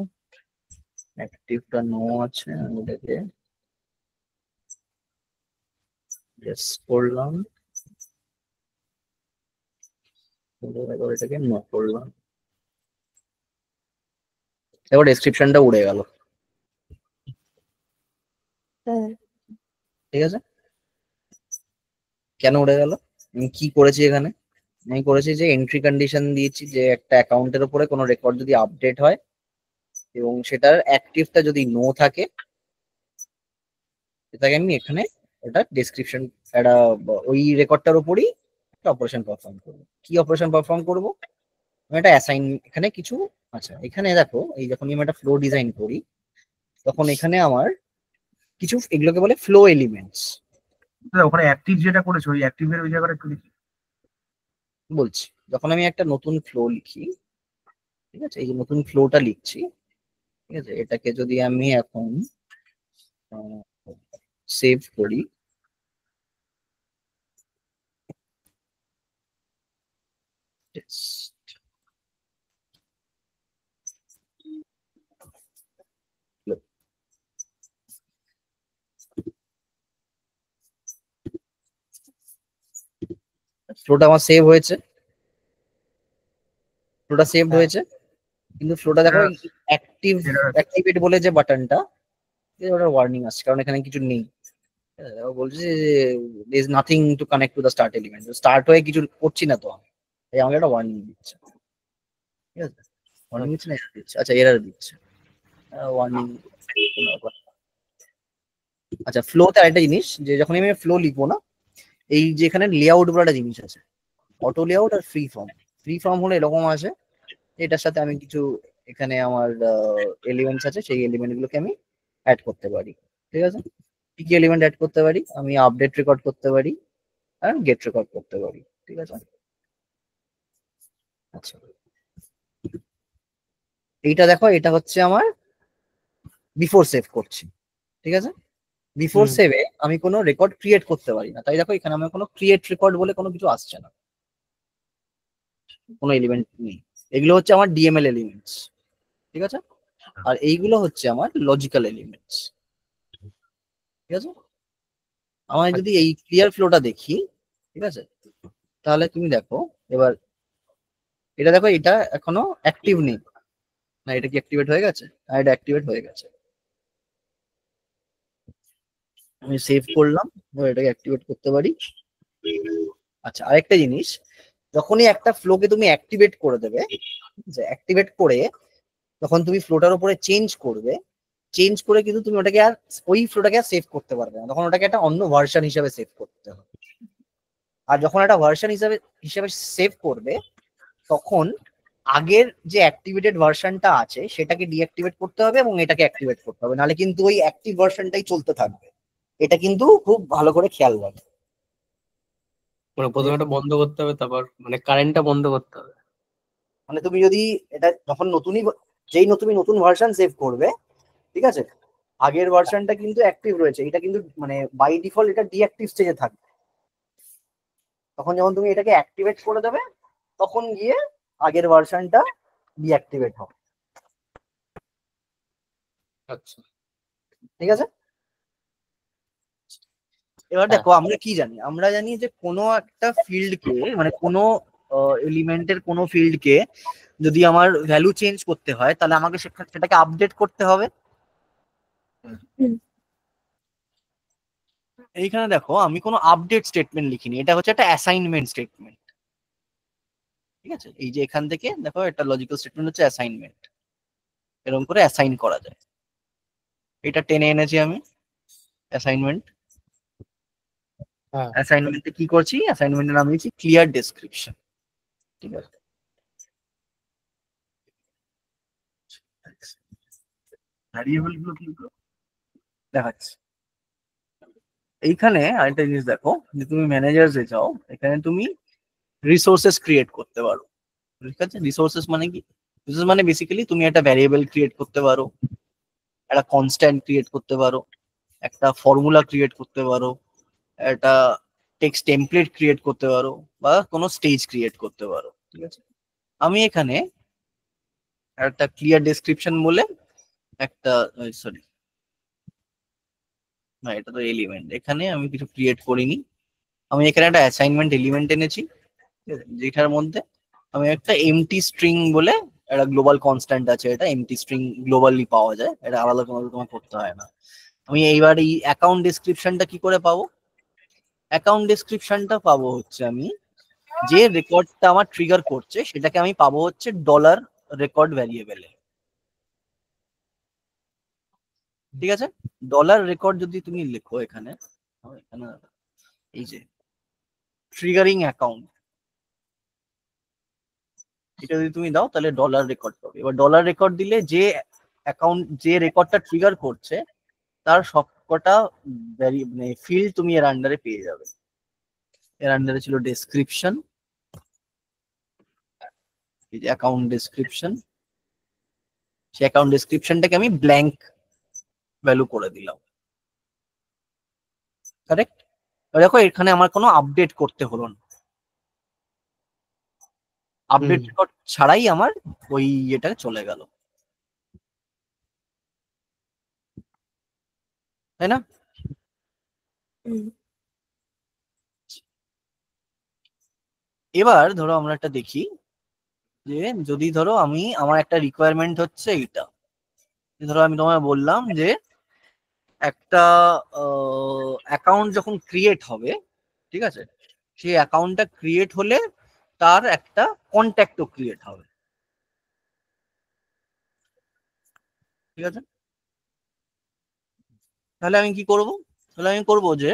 অ্যাক্টিভটা নো আছে, আমি এটাকে ইয়েস করলাম, এবার এটাকে নো করলাম, এবার ডেসক্রিপশনটা উড়ে গেল, হ্যাঁ। ঠিক আছে। কেন উড়ে গেল? আমি কি করেছি এখানে? আমি করেছি যে এন্ট্রি কন্ডিশন দিয়েছি যে একটা অ্যাকাউন্টের উপরে কোনো রেকর্ড যদি আপডেট হয় এবং সেটার অ্যাক্টিভটা যদি নো থাকে, এটাকে আমি এখানে ওটা ডেসক্রিপশন একটা ওই রেকর্ডটার উপরই একটা অপারেশন পারফর্ম করবো। কি অপারেশন পারফর্ম করবো? আমি একটা অ্যাসাইন এখানে কিছু, আচ্ছা এখানে দেখো, এই যখন আমি একটা ফ্লো ডিজাইন করি তখন এখানে আমার কিছু এগুলোকে বলে ফ্লো এলিমেন্টস। ওখানে অ্যাক্টিভ যেটা করেছো ওই অ্যাক্টিভের ওই জায়গাটা একটু দেখি। বলছি, যখন আমি একটা নতুন ফ্লো লিখি, ঠিক আছে, এই যে নতুন ফ্লোটা লিখছি, ঠিক আছে, এটাকে যদি আমি এখন সেভ করি, ফ্লোটা আমার সেভ হয়েছে, ফ্লোটা সেভ হয়েছে, কিন্তু ফ্লোটা দেখো অ্যাক্টিভেট বলে যে বাটনটা, ওটা ওয়ার্নিং আসছে কারণ এখানে কিছু নেই। বলছে যে there is nothing to connect to the start element, start হয়ে কিছু করছি না তো আমি, তাই আমাকে একটা ওয়ার্নিং দিচ্ছে, ঠিক আছে, ওয়ার্নিং দিচ্ছে না error দিচ্ছে, আচ্ছা এরর দিচ্ছে, ওয়ার্নিং। আচ্ছা ফ্লোতে আরেকটা জিনিস, যে যখন আমি ফ্লো লিখবো না, এই যে এখানে লেআউট বলে একটা জিনিস আছে, অটো লেআউট আর ফ্রি ফর্ম। ফ্রি ফর্ম হলে এরকম আছে, এটার সাথে আমি কিছু এখানে আমার এলিমেন্টস আছে, সেই এলিমেন্ট গুলোকে আমি অ্যাড করতে পারি। ঠিক আছে, কি কি এলিমেন্ট অ্যাড করতে পারি? আমি আপডেট রেকর্ড করতে পারি আর গেট রেকর্ড করতে পারি। ঠিক আছে, আচ্ছা এইটা দেখো, এটা হচ্ছে আমার বিফোর সেভ করছি। ঠিক আছে, বিফোর হুম। সেভে আমি কোনো রেকর্ড ক্রিয়েট করতে পারি না, তাই দেখো এখানে আমার কোনো ক্রিয়েট রেকর্ড বলে কোনো কিছু আসছে না, কোনো এলিমেন্ট নেই। এগুলো হচ্ছে আমার ডিএমএল এলিমেন্টস। ঠিক আছে, আর এইগুলো হচ্ছে আমার লজিক্যাল এলিমেন্টস। ঠিক আছে, আমার যদি এই ক্লিয়ার ফ্লোটা দেখি, ঠিক আছে, তাহলে তুমি দেখো এবার এটা দেখো, এটা এখনো অ্যাক্টিভ নেই না, এটা কি অ্যাক্টিভেট হয়ে গেছে? আর এটা অ্যাক্টিভেট হয়ে গেছে। আমি সেভ করলাম, এবার এটাকে অ্যাক্টিভেট করতে পারি। আচ্ছা, আরেকটা জিনিস, যখনই একটা ফ্লোকে তুমি অ্যাক্টিভেট করে দেবে, যে অ্যাক্টিভেট করে যখন তুমি ফ্লোটার উপরে চেঞ্জ করবে, চেঞ্জ করে কিন্তু তুমি ওটাকে আর ওই ফ্লোটাকে আর সেভ করতে পারবে না, তখন ওটাকে একটা অন্য ভার্সন হিসাবে সেভ করতে হবে। আর যখন একটা ভার্সন হিসাবে সেভ করবে, তখন আগের যে অ্যাক্টিভেটেড ভার্সনটা আছে সেটাকে ডিঅ্যাক্টিভেট করতে হবে এবং এটাকে অ্যাক্টিভেট করতে হবে, নাহলে কিন্তু ওই অ্যাক্টিভ ভার্সনটাই চলতে থাকবে। এটা কিন্তু খুব ভালো করে খেয়াল রাখবে। মানে প্রথমে এটা বন্ধ করতে হবে, তারপর মানে কারেন্টটা বন্ধ করতে হবে। মানে তুমি যদি এটা যখন যেই তুমি নতুন ভার্সন সেভ করবে, ঠিক আছে, আগের ভার্সনটা কিন্তু অ্যাক্টিভ রয়েছে, এটা কিন্তু মানে বাই ডিফল্ট এটা ডিঅ্যাক্টিভ স্টেজে থাকবে। তখন যখন তুমি এটাকে অ্যাক্টিভেট করে দেবে, তখন গিয়ে আগের ভার্সনটা ডিঅ্যাক্টিভেট হবে। আচ্ছা। ঠিক আছে, এবার হ্যাঁ। দেখো আমরা কি জানি, আমরা জানি যে কোনো একটা ফিল্ডকে, মানে কোনো এলিমেন্টের কোনো ফিল্ডকে যদি আমার ভ্যালু চেঞ্জ করতে হয়, তাহলে আমাকে সেটাকে আপডেট করতে হবে। হুম। এইখানে দেখো আমি কোনো আপডেট স্টেটমেন্ট লিখিনি, এটা হচ্ছে একটা অ্যাসাইনমেন্ট স্টেটমেন্ট। ঠিক আছে, এই যে এখান থেকে দেখো একটা লজিক্যাল স্টেটমেন্ট হচ্ছে অ্যাসাইনমেন্ট, এরকম করে অ্যাসাইন করা যায়। এটা টেনে এনেছি আমি অ্যাসাইনমেন্ট। হ্যাঁ। অ্যাসাইনমেন্টে কি করছি, অ্যাসাইনমেন্টের নাম দিয়েছি ক্লিয়ার ডেসক্রিপশন। ঠিক আছে, ভ্যারিয়েবল গুলো কি গুলো? দেখাচ্ছি। এইখানে আরেকটা জিনিস দেখো, যে তুমি ম্যানেজার্সে যাও, এখানে তুমি রিসোর্সেস ক্রিয়েট করতে পারো। ঠিক আছে, রিসোর্সেস মানে কি? রিসোর্স মানে বেসিক্যালি তুমি একটা ভ্যারিয়েবল ক্রিয়েট করতে পারো, একটা কনস্ট্যান্ট ক্রিয়েট করতে পারো, একটা ফর্মুলা ক্রিয়েট করতে পারো, একটা টেক্সট টেমপ্লেট ক্রিয়েট করতে পারো, বা কোনো স্টেজ ক্রিয়েট করতে পারো। ঠিক আছে, আমি এখানে একটা ক্লিয়ার ডেসক্রিপশন বলে একটা, সরি না এটা তো এলিমেন্ট, এখানে আমি কিছু ক্রিয়েট করিনি। আমি এখানে একটা অ্যাসাইনমেন্ট এলিমেন্ট এনেছি, ঠিক আছে, যেটার মধ্যে আমি একটা এমটি স্ট্রিং বলে একটা গ্লোবাল কনস্ট্যান্ট আছে, এটা এমটি স্ট্রিং গ্লোবালি পাওয়া যায়, এটা আলাদা কোনো তোমার করতে হয় না। আমি এইবার এই অ্যাকাউন্ট ডেসক্রিপশনটা কি করে পাবো? অ্যাকাউন্ট ডেসক্রিপশনটা পাবো হচ্ছে আমি যে রেকর্ডটা আমার ট্রিগার করছে সেটাকে আমি পাবো হচ্ছে ডলার রেকর্ড ভ্যারিয়েবলে। ঠিক আছে, ডলার রেকর্ড যদি তুমি লেখো এখানে, এখানে এই যে ট্রিগারিং অ্যাকাউন্ট, এটা যদি তুমি দাও তাহলে ডলার রেকর্ড পাবে। এবার ডলার রেকর্ড দিলে যে অ্যাকাউন্ট, যে রেকর্ডটা ট্রিগার করছে তার সবকটা মানে ফিল্ড তুমি এর আন্ডারে পেয়ে যাবে। এর আন্ডারে ছিল ডেসক্রিপশন, এই যে অ্যাকাউন্ট ডেসক্রিপশন, সেই অ্যাকাউন্ট ডেসক্রিপশনটাকে আমি ব্ল্যাঙ্ক ভ্যালু করে দিলাম। কারেক্ট, দেখো এখানে আমার কোনো আপডেট করতে হলো না, আপডেট রেকর্ড ছাড়াই আমার ওই ইয়েটা চলে গেল, তাই না? হুম। এবার ধরো আমরা একটা দেখি, যে যদি ধরো আমার একটা রিকোয়ারমেন্ট হচ্ছে এইটা, ধরো আমি তোমায় বললাম যে একটা অ্যাকাউন্ট যখন ক্রিয়েট হবে, ঠিক আছে, সেই অ্যাকাউন্টটা ক্রিয়েট হলে তার একটা কন্ট্যাক্টও ক্রিয়েট হবে। ঠিক আছে, তাহলে আমি কি করব? তাহলে আমি করব যে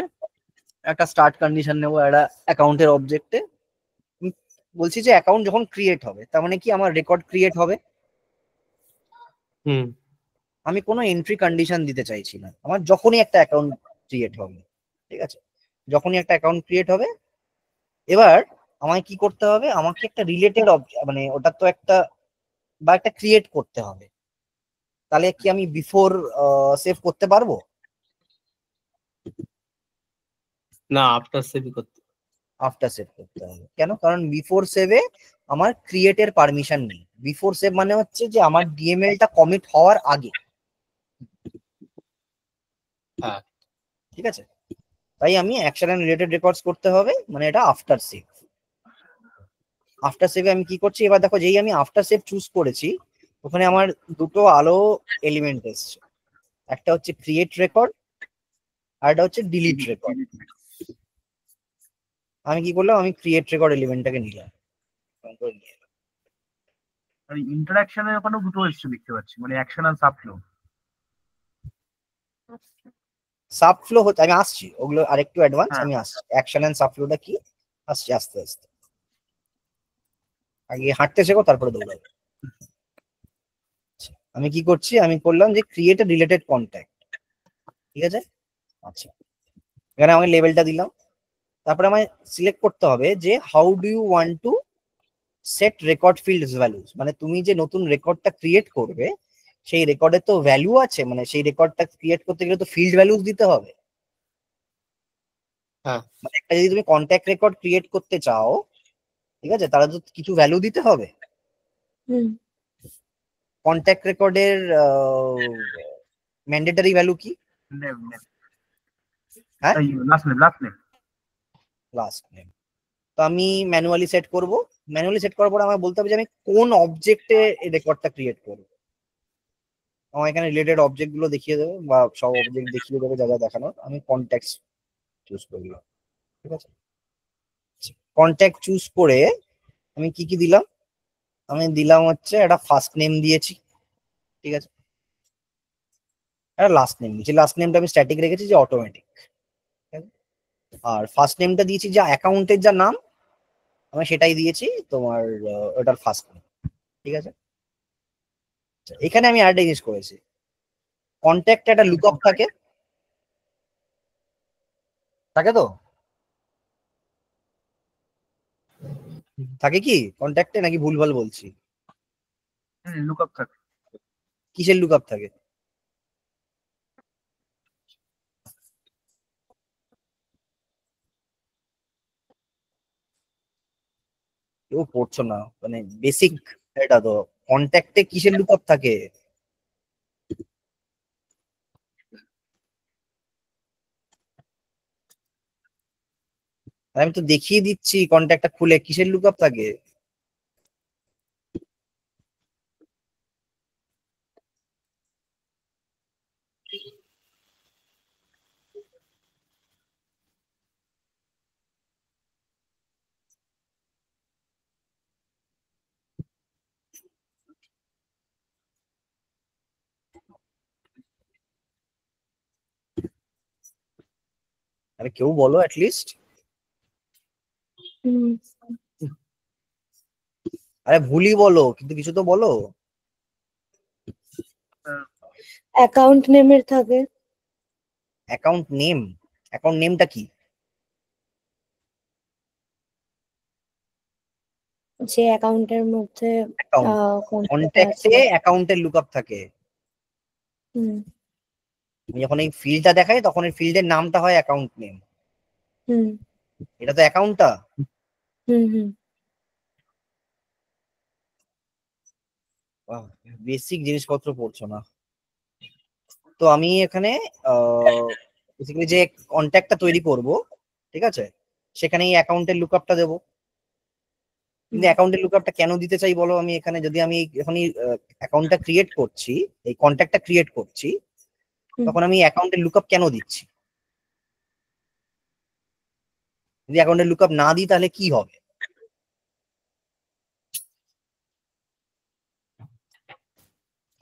একটা স্টার্ট কন্ডিশন নেবো একটা অ্যাকাউন্টের অবজেক্টে, বলছি যে অ্যাকাউন্ট যখন ক্রিয়েট হবে তার মানে কি আমার রেকর্ড ক্রিয়েট হবে। হুম। আমি কোনো এন্ট্রি কন্ডিশন দিতে চাইছি না। আমার যখনই একটা অ্যাকাউন্ট ক্রিয়েট হবে, ঠিক আছে, যখনই একটা অ্যাকাউন্ট ক্রিয়েট হবে, এবার আমায় কি করতে হবে, আমাকে একটা রিলেটেড মানে ওটা তো একটা বা একটা ক্রিয়েট করতে হবে। তাহলে কি আমি বিফোর সেভ করতে পারবো? না, আফটার সেভই করতে। আফটার সেভ করতে হবে। কেন? কারণ বিফোর সেভে আমার ক্রিয়েটের পারমিশন নেই। বিফোর সেভ মানে হচ্ছে যে আমার ডিএমএলটা কমিট হওয়ার আগে, হ্যাঁ। ঠিক আছে। তাই আমি অ্যাকশন এন্ড রিলেটেড রেকর্ডস করতে হবে, মানে এটা আফটার সেভ। আফটার সেভে আমি কি করছি, এবার দেখো যেই আমি আফটার সেভ চুজ করেছি, ওখানে আমার দুটো আলো এলিমেন্ট এসছে। একটা হচ্ছে ক্রিয়েট রেকর্ড, আর একটা হচ্ছে ডিলিট রেকর্ড। আমি কি করলাম, আমি ক্রিয়েট রেকর্ড এলিমেন্টটাকে নিলাম। ইন্টারাকশনের ওখানেও দুটো এসছে দেখতে পাচ্ছি, মানে অ্যাকশন আর সাবফ্লো। সাবফ্লো হচ্ছে, আমি আসছি ওগুলো আরেকটু অ্যাডভান্স, হ্যাঁ। আমি আসছি অ্যাকশন এন্ড সাবফ্লোটা কি, আসছি আস্তে আস্তে। আগে হাঁটতে শেখো তারপরে দৌড়াবে। আমি কি করছি, আমি করলাম যে ক্রিয়েট এ রিলেটেড কন্ট্যাক্ট, ঠিক আছে। আচ্ছা, এখানে আমি লেভেলটা দিলাম। তারপরে আমায় সিলেক্ট করতে হবে যে how do you want to set record fields values, মানে তুমি যে নতুন রেকর্ডটা ক্রিয়েট করবে সেই রেকর্ডে তো ভ্যালু আছে, মানে সেই রেকর্ডটা ক্রিয়েট করতে গেলে তো ফিল্ড ভ্যালুস দিতে হবে। হ্যাঁ। মানে একটা যদি তুমি কন্ট্যাক্ট রেকর্ড ক্রিয়েট করতে চাও, ঠিক আছে, তাহলে তো কিছু ভ্যালু দিতে হবে। হুম। কন্ট্যাক্ট রেকর্ডের ম্যান্ডেটরি ভ্যালু কি? হ্যাঁ, last name, last name. Last name. তো আমি ম্যানুয়ালি সেট করব। ম্যানুয়ালি সেট করার পর আমার বলতে হবে যে আমি কোন অবজেক্টে এই রেকর্ডটা ক্রিয়েট করব। আমার এখানে রিলেটেড অবজেক্ট গুলো দেখিয়ে দেবে, বা সব অবজেক্ট দেখিয়ে দেবে যা যা দেখানোর। আমি কন্ট্যাক্ট চুজ করলাম, ঠিক আছে। কন্ট্যাক্ট চুজ করে আমি কি কি দিলাম, আমি দিলাম হচ্ছে একটা ফার্স্ট নেম দিয়েছি, ঠিক আছে, একটা লাস্ট নেম দিয়েছি। লাস্ট নেমটা আমি স্ট্যাটিক রেখেছি যে অটোমেটিক। আর ফার্স্ট নেমটা দিয়েছি যা অ্যাকাউন্টের যা নাম, আমি সেটাই দিয়েছি তোমার ওটার ফার্স্ট নেম, ঠিক আছে। এখানে আমি আরেকটা জিনিস করেছি, কন্ট্যাক্টে একটা লুকআপ থাকে, থাকে তো, থাকে কি কন্ট্যাক্টে, নাকি ভুলভাল বলছি? লুকআপ থাকে। কিসের লুকআপ থাকে? কেউ পড়ছো না, মানে বেসিক এটা তো। কন্ট্যাক্টে কিসের লুকআপ থাকে? আমি তো দেখিয়ে দিচ্ছি কন্ট্যাক্টটা খুলে কিসের লুকআপ থাকে। আরে কেউ বলো অ্যাটলিস্ট। হুম। আরে ভুলই বলো, কিন্তু কিছু তো বলো। অ্যাকাউন্ট নেমের থাকে। Account name? অ্যাকাউন্ট নেমটা কি? যে অ্যাকাউন্টের মধ্যে অ্যাকাউন্ট, কন্ট্যাক্ট আছে। কন্ট্যাক্টে অ্যাকাউন্টের লুকআপ থাকে। হুম। আমি যখন এই ফিল্ডটা দেখাই তখন এই ফিল্ডের নামটা হয় অ্যাকাউন্ট নেম। হুম। এটা তো অ্যাকাউন্টটা। হুম। হুম। বেসিক জিনিসপত্র পড়ছো না। তো আমি এখানে বেসিক্যালি যে কন্ট্যাক্টটা তৈরি করব, ঠিক আছে, সেখানে এই অ্যাকাউন্টের লুকআপটা দেবো। কিন্তু অ্যাকাউন্টের লুকআপটা কেন দিতে চাই বলো? আমি এখানে যদি আমি এখনই অ্যাকাউন্টটা ক্রিয়েট করছি, এই কন্ট্যাক্টটা ক্রিয়েট করছি, তখন আমি অ্যাকাউন্টের লুকআপ কেন দিচ্ছি? যদি অ্যাকাউন্টের লুকআপ না দিই তাহলে কি হবে?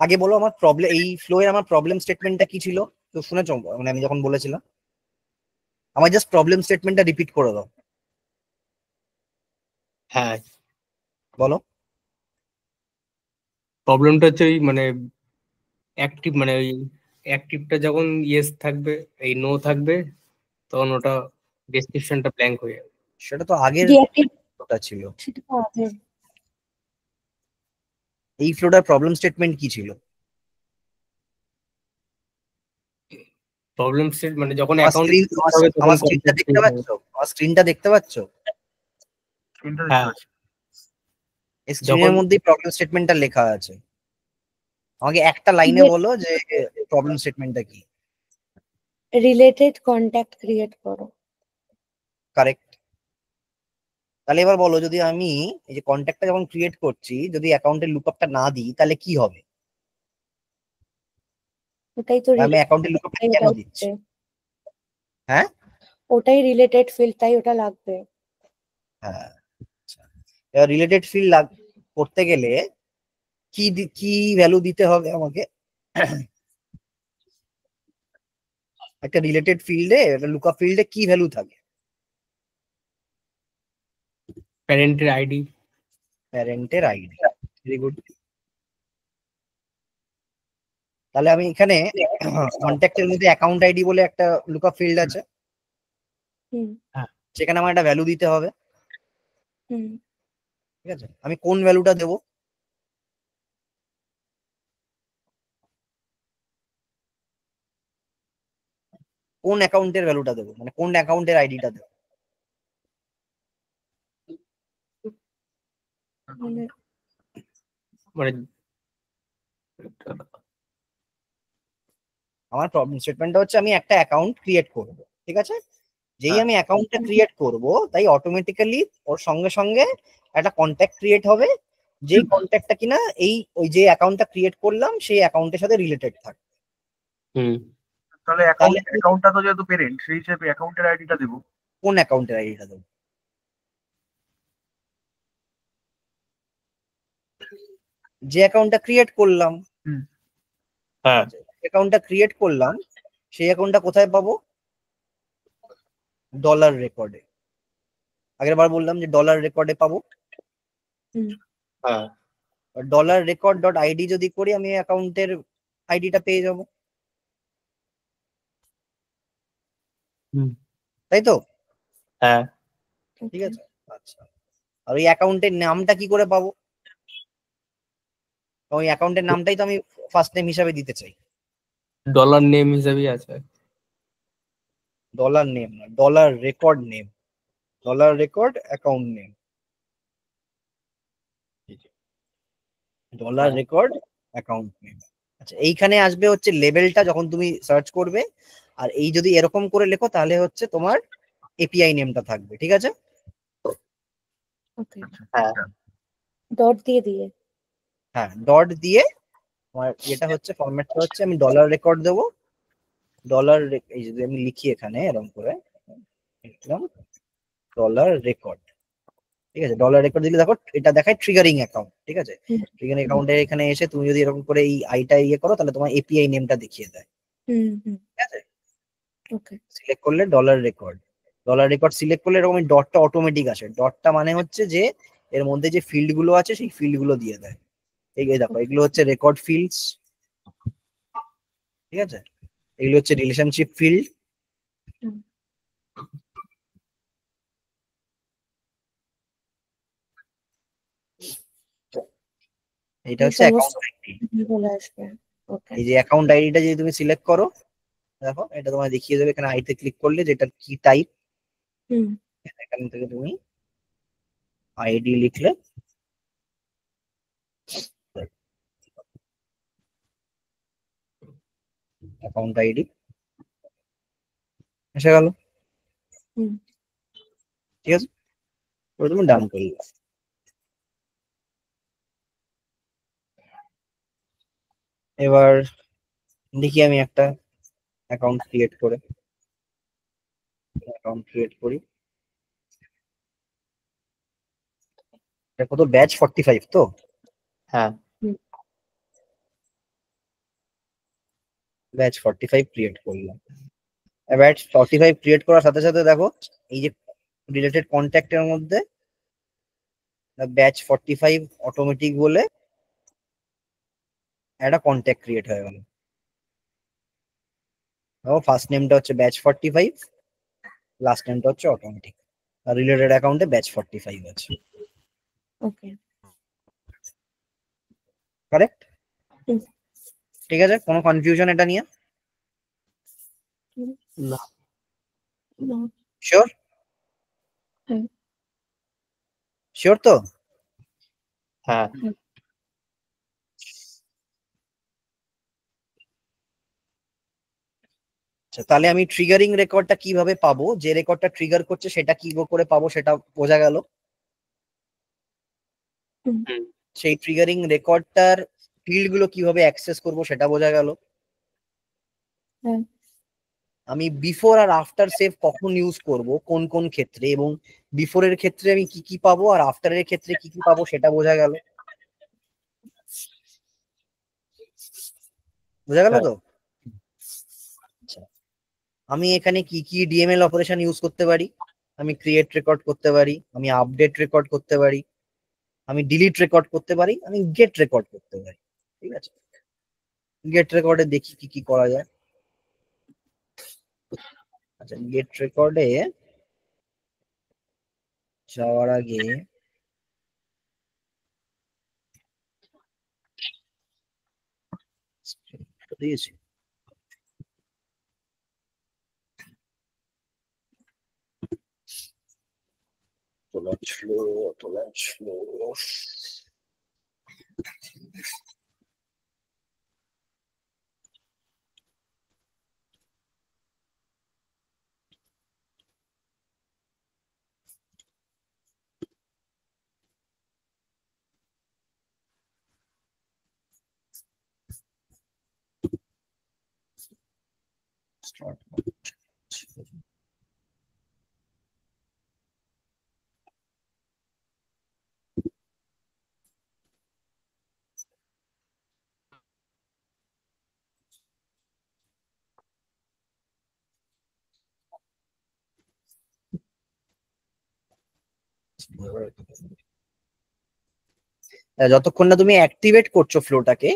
আগে বলো আমার প্রবলেম, এই ফ্লো এর আমার প্রবলেম স্টেটমেন্টটা কি ছিল? তো শুনেছো মানে আমি যখন বলেছিলাম? আমার জাস্ট প্রবলেম স্টেটমেন্টটা রিপিট করে দাও। হ্যাঁ, বলো। প্রবলেমটা হচ্ছে ওই মানে অ্যাক্টিভ মানে ওই অ্যাক্টিভটা যখন ইয়েস থাকবে, এই নো থাকবে, তখন ওটা ডেসক্রিপশনটা ব্ল্যাঙ্ক হয়ে যাবে। সেটা তো আগের ডিঅ্যাক্টিভ ফ্লোটা ছিল। সেটা তো আছে। এই ফ্লোটার প্রবলেম স্টেটমেন্ট কি ছিল? প্রবলেম সেট মানে যখন আমার অ্যাকাউন্ট স্ক্রিন হবে তখন আমার স্ক্রিনটা contact দেখতে create হবে। পাচ্ছ? আমার স্ক্রিনটা দেখতে পাচ্ছ? স্ক্রিনটা দেখতে হ্যাঁ, পাচ্ছি। এই স্ক্রিনের যখন মধ্যেই প্রবলেম স্টেটমেন্টটা লেখা আছে। আমাকে একটা লাইনে বলো যে প্রবলেম স্টেটমেন্টটা কি। রিলেটেড কন্ট্যাক্ট ক্রিয়েট করো। কারেক্ট। তাহলে এবার বলো, যদি আমি এই যে কন্ট্যাক্টটা যখন ক্রিয়েট করছি, যদি অ্যাকাউন্টের লুকআপটা না দিই তাহলে কি হবে? ওটাই তো আমি অ্যাকাউন্টের লুকআপটা কেন ওটাই দিচ্ছি? হ্যাঁ ওটাই রিলেটেড ফিল্ড, তাই ওটা লাগবে। হ্যাঁ। আচ্ছা, এবার রিলেটেড ফিল্ড করতে গেলে কি ভ্যালু দিতে হবে আমাকে? একটা রিলেটেড ফিল্ডে, একটা লুকআপ ফিল্ডে কি ভ্যালু থাকে? প্যারেন্টের আইডি। প্যারেন্টের আইডি। Very good. তাহলে আমি এখানে কন্ট্যাক্টের মধ্যে অ্যাকাউন্ট আইডি বলে একটা লুকআপ ফিল্ড আছে, হুম সেখানে আমার একটা ভ্যালু দিতে হবে। হুম ঠিক আছে, আমি কোন ভ্যালুটা দেবো? কোন অ্যাকাউন্টের ভ্যালুটা দেবো, মানে কোন অ্যাকাউন্টের আইডিটা দেবো? মানে মানে আমার প্রবলেম স্টেটমেন্টটা হচ্ছে আমি একটা অ্যাকাউন্ট ক্রিয়েট করব, ঠিক আছে? যেই হ্যাঁ। আমি অ্যাকাউন্টটা ক্রিয়েট করব, তাই অটোমেটিক্যালি ওর সঙ্গে সঙ্গে একটা কন্ট্যাক্ট ক্রিয়েট হবে, যেই কন্ট্যাক্টটা কিনা ওই যে অ্যাকাউন্টটা ক্রিয়েট করলাম সেই অ্যাকাউন্টের সাথে রিলেটেড থাকে। হুম তাহলে অ্যাকাউন্টটা তো যেহেতু পেরেন্ট, সেই হিসেবে অ্যাকাউন্টের আইডিটা দেবো। কোন অ্যাকাউন্টের আইডিটা দেবো? যে অ্যাকাউন্টটা ক্রিয়েট করলাম, হ্যাঁ অ্যাকাউন্টটা ক্রিয়েট করলাম, সেই অ্যাকাউন্টটা কোথায় পাবো? ডলার রেকর্ডে। আগের বার বললাম যে ডলার রেকর্ডে পাবো। হ্যাঁ ডলার রেকর্ড ডট আইডি যদি করি, আমি অ্যাকাউন্টের আইডিটা পেয়ে যাবো, হুম তাই তো? হ্যাঁ ঠিক আছে। আচ্ছা, আর ওই অ্যাকাউন্টের নামটা কি করে পাবো? ওই অ্যাকাউন্টের নামটাই তো আমি ফার্স্ট নেম হিসাবে দিতে চাই। ডলার নেম হিসাবেই আছে। ডলার নেম না, dollar record name. Dollar record account name. Dollar record account name. আচ্ছা, এইখানে আসবে হচ্ছে লেভেলটা যখন তুমি সার্চ করবে, আর এই যদি এরকম করে লেখো তাহলে হচ্ছে তোমার এপিআই নেমটা থাকবে, ঠিক আছে? ওকে, হ্যাঁ ডট দিয়ে দিয়ে হ্যাঁ, ডট দিয়ে আমার এটা হচ্ছে ফরম্যাটটা হচ্ছে আমি ডলার রেকর্ড দেবো। ডলার, এই যদি আমি লিখি এখানে এরকম করে লিখলাম ডলার রেকর্ড, ঠিক আছে? ডলার রেকর্ড দিলে দেখো এটা দেখায় ট্রিগারিং অ্যাকাউন্ট, ঠিক আছে? হুম ট্রিগারিং অ্যাকাউন্টে এখানে এসে তুমি যদি এরকম করে এই আইটা করো তাহলে তোমার এপিআই নেমটা দেখিয়ে দেয়, হুম হুম ঠিক আছে? ওকে সিলেক্ট করলে dollar record, dollar record select করলে এরকম ডটটা অটোমেটিক আসে। ডটটা মানে হচ্ছে যে এর মধ্যে যে ফিল্ড গুলো আছে সেই ফিল্ড গুলো দিয়ে দেয়। এই দেখো, এগুলো হচ্ছে রেকর্ড ফিল্ডস, ঠিক আছে? এগুলো হচ্ছে রিলেশনশিপ ফিল্ড, হুম। এটা এই হচ্ছে সমস্ত অ্যাকাউন্ট আইডি। চলে আসবে। ওকে এই যে অ্যাকাউন্ট আইডিটা যদি তুমি সিলেক্ট করো, দেখো এটা তোমায় দেখিয়ে দেবে এখানে আইতে ক্লিক করলে যেটা কি টাইপ, হুম এখান থেকে তুমি আইডি লিখলে অ্যাকাউন্ট আইডি এসে গেল, হুম ঠিক আছে? এবার তুমি ডান করলে। এবার দেখি আমি একটা অ্যাকাউন্ট ক্রিয়েট করি। এটা কত, ব্যাচ 45 তো? হ্যাঁ ব্যাচ 45 ক্রিয়েট করলাম। ব্যাচ 45 ক্রিয়েট করার সাথে সাথে দেখো এই যে রিলেটেড কন্ট্যাক্টের মধ্যে ব্যাচ 45 অটোমেটিক বলে একটা কন্ট্যাক্ট ক্রিয়েট হয়ে গেল। ফার্স্ট নেমটা হচ্ছে ব্যাচ 45, লাস্ট নেমটা হচ্ছে অটোমেটিক, আর রিলেটেড অ্যাকাউন্টে ব্যাচ 45 আছে। ওকে। কারেক্ট? হুম। ঠিক আছে, কোনো কনফিউশন এটা নিয়ে? না। না। শিওর? হ্যাঁ। শিওর তো? হ্যাঁ। আচ্ছা, তাহলে আমি ট্রিগারিং রেকর্ডটা কিভাবে পাবো, যে রেকর্ডটা ট্রিগার করছে সেটা কি করে পাবো সেটা বোঝা গেল। হুম। সেই ট্রিগারিং রেকর্ডটার ফিল্ড গুলো কিভাবে অ্যাক্সেস করবো সেটা বোঝা গেল। হ্যাঁ। আমি বিফোর আর আফটার সেভ কখন ইউজ করব, কোন কোন ক্ষেত্রে, এবং বিফোরের ক্ষেত্রে আমি কি কি পাবো আর আফটারের ক্ষেত্রে কি কি পাবো সেটা বোঝা গেল। বোঝা গেল তো? আচ্ছা, আমি এখানে কি কি ডিএমএল অপারেশন ইউজ করতে পারি? আমি ক্রিয়েট রেকর্ড করতে পারি, আমি আপডেট রেকর্ড করতে পারি, আমি ডিলিট রেকর্ড করতে পারি, আমি গেট রেকর্ড করতে পারি। ঠিক আছে, গেট রেকর্ডে দেখি কি কি করা যায়। আচ্ছা, গেট রেকর্ডে যাওয়ার আগে দিয়েছি, তোলা স্টার্ট। যতক্ষণ না তুমি অ্যাক্টিভেট করছো ফ্লোটাকে,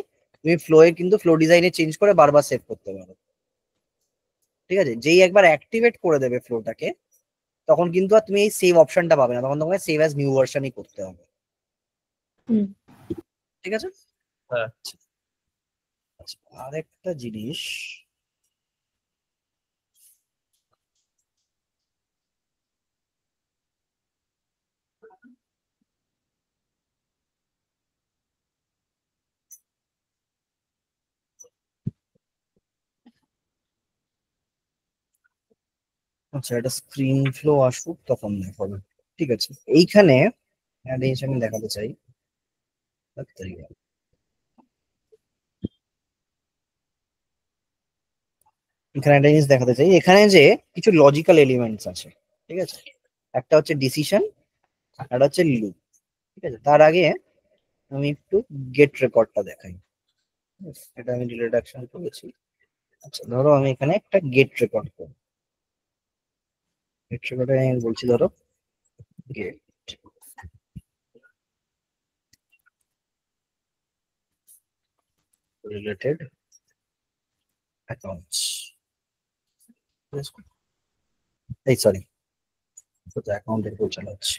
তুমি কিন্তু ফ্লো ডিজাইনে চেঞ্জ করে বারবার সেভ করতে পারো। ঠিক আছে, যেই একবার অ্যাক্টিভেট করে দেবে ফ্লোটাকে, তখন কিন্তু আর তুমি এই সেভ অপশনটা পাবে না, তখন তোমাকে সেভ অ্যাজ নিউ ভার্সনই করতে হবে। হুম। ঠিক আছে। হ্যাঁ। আচ্ছা, আরেকটা জিনিস, আচ্ছা এটা স্ক্রিন ফ্লো আসুক তখন দেখাবো। ঠিক আছে, এইখানে একটা জিনিস আমি দেখাতে চাই। এখানে একটা জিনিস দেখাতে চাই, এখানে যে কিছু লজিক্যাল এলিমেন্টস আছে। ঠিক আছে, একটা হচ্ছে ডিসিশন, একটা হচ্ছে লুপ। ঠিক আছে, তার আগে আমি একটু গেট রেকর্ডটা দেখাই। এটা আমি রিডাকশন করেছি। আচ্ছা, ধরো আমি এখানে একটা গেট রেকর্ড করব। গেট রেকর্ডে আমি বলছি ধরো গেট রিলেটেড অ্যাকাউন্টস, এই সরি অ্যাকাউন্টের উপর চালাচ্ছি।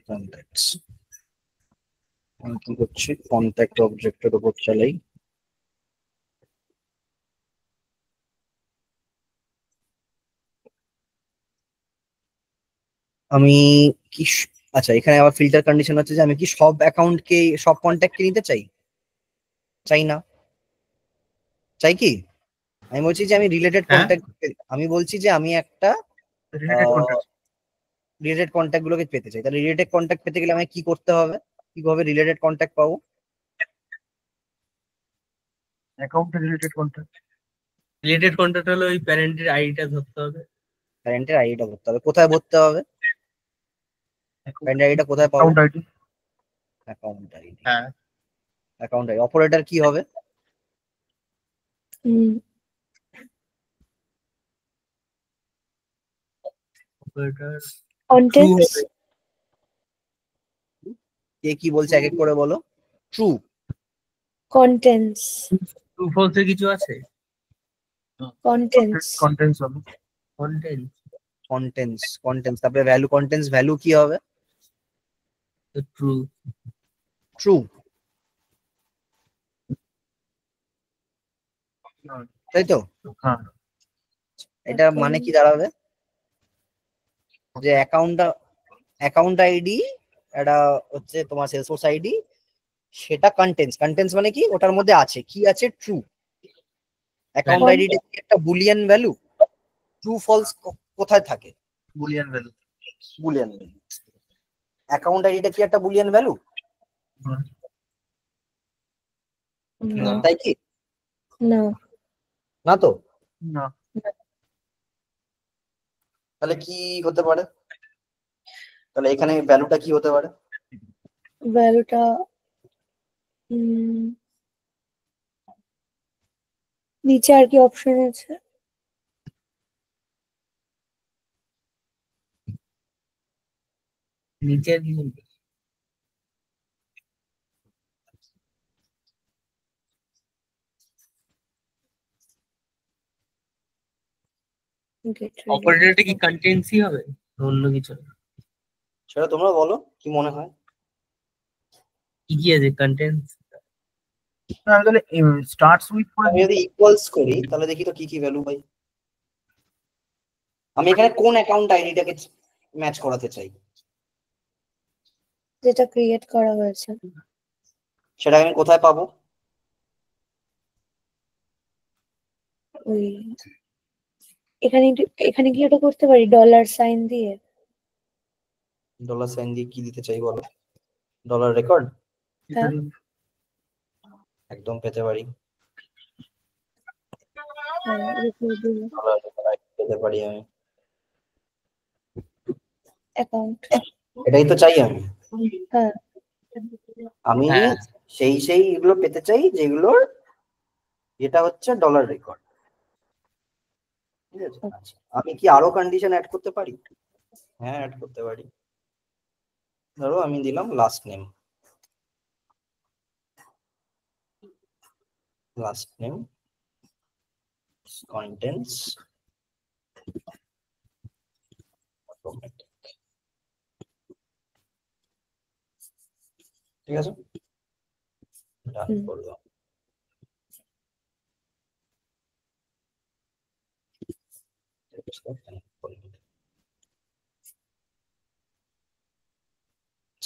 কন্ট্যাক্টস, আমি কি করছি, কন্ট্যাক্ট অবজেক্টের উপর চালাই। আমি কি আচ্ছা, এখানে আবার ফিল্টার কন্ডিশন হচ্ছে যে আমি কি সব অ্যাকাউন্টকে, সব কন্ট্যাক্টকে নিতে চাই? চাই না। চাই কি? আমি বলছি যে আমি রিলেটেড হ্যাঁ। কন্ট্যাক্ট, আমি বলছি যে আমি একটা রিলেটেড কন্ট্যাক্ট। রিলেটেড কন্ট্যাক্ট গুলোকে পেতে চাই। তাহলে রিলেটেড কন্ট্যাক্ট পেতে গেলে আমাকে কি করতে হবে? কিভাবে রিলেটেড কন্ট্যাক্ট পাবো? অ্যাকাউন্টে রিলেটেড কন্ট্যাক্ট। রিলেটেড কন্ট্যাক্ট হলো ওই প্যারেন্টের আইডিটা ধরতে হবে। প্যারেন্টের আইডিটা ভরতে হবে। কোথায় ভরতে হবে? প্যারেন্ট আইডিটা কোথায় পাবো? Account ID. Account ID. হ্যাঁ। অ্যাকাউন্ট আইডি অপারেটর কি হবে? হুম। Operator Contents. হবে। কে কি বলছে এক এক করে বলো। ট্রু। Contents. ট্রু ফলস কিছু আছে? Contents. কন্টেন্টস হবে। কন্টেন্ট কন্টেন্টস তারপরে ভ্যালু, কন্টেন্টস ভ্যালু কি হবে? তো ট্রু। ট্রু, তাই তো? হ্যাঁ এটা মানে কি দাঁড়াবে? যে অ্যাকাউন্ট আইডি এটা হচ্ছে তোমার সেলসফোর্স আইডি, সেটা কন্টেন্টস মানে কি ওটার মধ্যে আছে কি আছে? ট্রু। অ্যাকাউন্ট হ্যাঁ। আইডিটা কি একটা বুলিয়ান ভ্যালু? ট্রু ফলস কোথায় থাকে? Boolean value. Boolean value. Account আইডিটা কি একটা বুলিয়ান ভ্যালু? No. তাই কি? No. না তো? না তাহলে কি হতে পারে? তাহলে এখানে ভ্যালুটা কি হতে পারে? ভ্যালুটা নিচে আর কি অপশন আছে? নিচে আর কি বলবে? Get ready. অপারেটরটা কি কন্টেন্টসই হবে অন্য কিছু? সেটা তোমরা বলো কি মনে হয়। কি কি আছে কন্টেন্টস? আমি তাহলে স্টার্টস উইথ করে আমি যদি ইকুয়ালস করি তাহলে দেখি তো কি কি ভ্যালু পাই। আমি এখানে কোন অ্যাকাউন্ট আইডিটাকে ম্যাচ করাতে চাই যেটা ক্রিয়েট করা হয়েছে। সেটা আমি কোথায় পাবো? ওই এখানে কি ওটা করতে পারি ডলার সাইন দিয়ে? ডলার সাইন দিয়ে কি দিতে চাই বলো? ডলার রেকর্ড হ্যাঁ। একদম পেতে পারি। হ্যাঁ, লিখে দিন ডলার রেকর্ড পেতে পারি আমি। অ্যাকাউন্ট। এটাই তো চাই আমি। হ্যাঁ। আমি হ্যাঁ। সেই এগুলো পেতে চাই যেগুলোর এটা হচ্ছে ডলার রেকর্ড। ঠিক আছে, আচ্ছা আমি কি আরো কন্ডিশন অ্যাড করতে পারি? হ্যাঁ অ্যাড করতে পারি। ধরো আমি দিলাম লাস্ট নেম কন্টেন্টস ঠিক আছে, ডান করে দাও।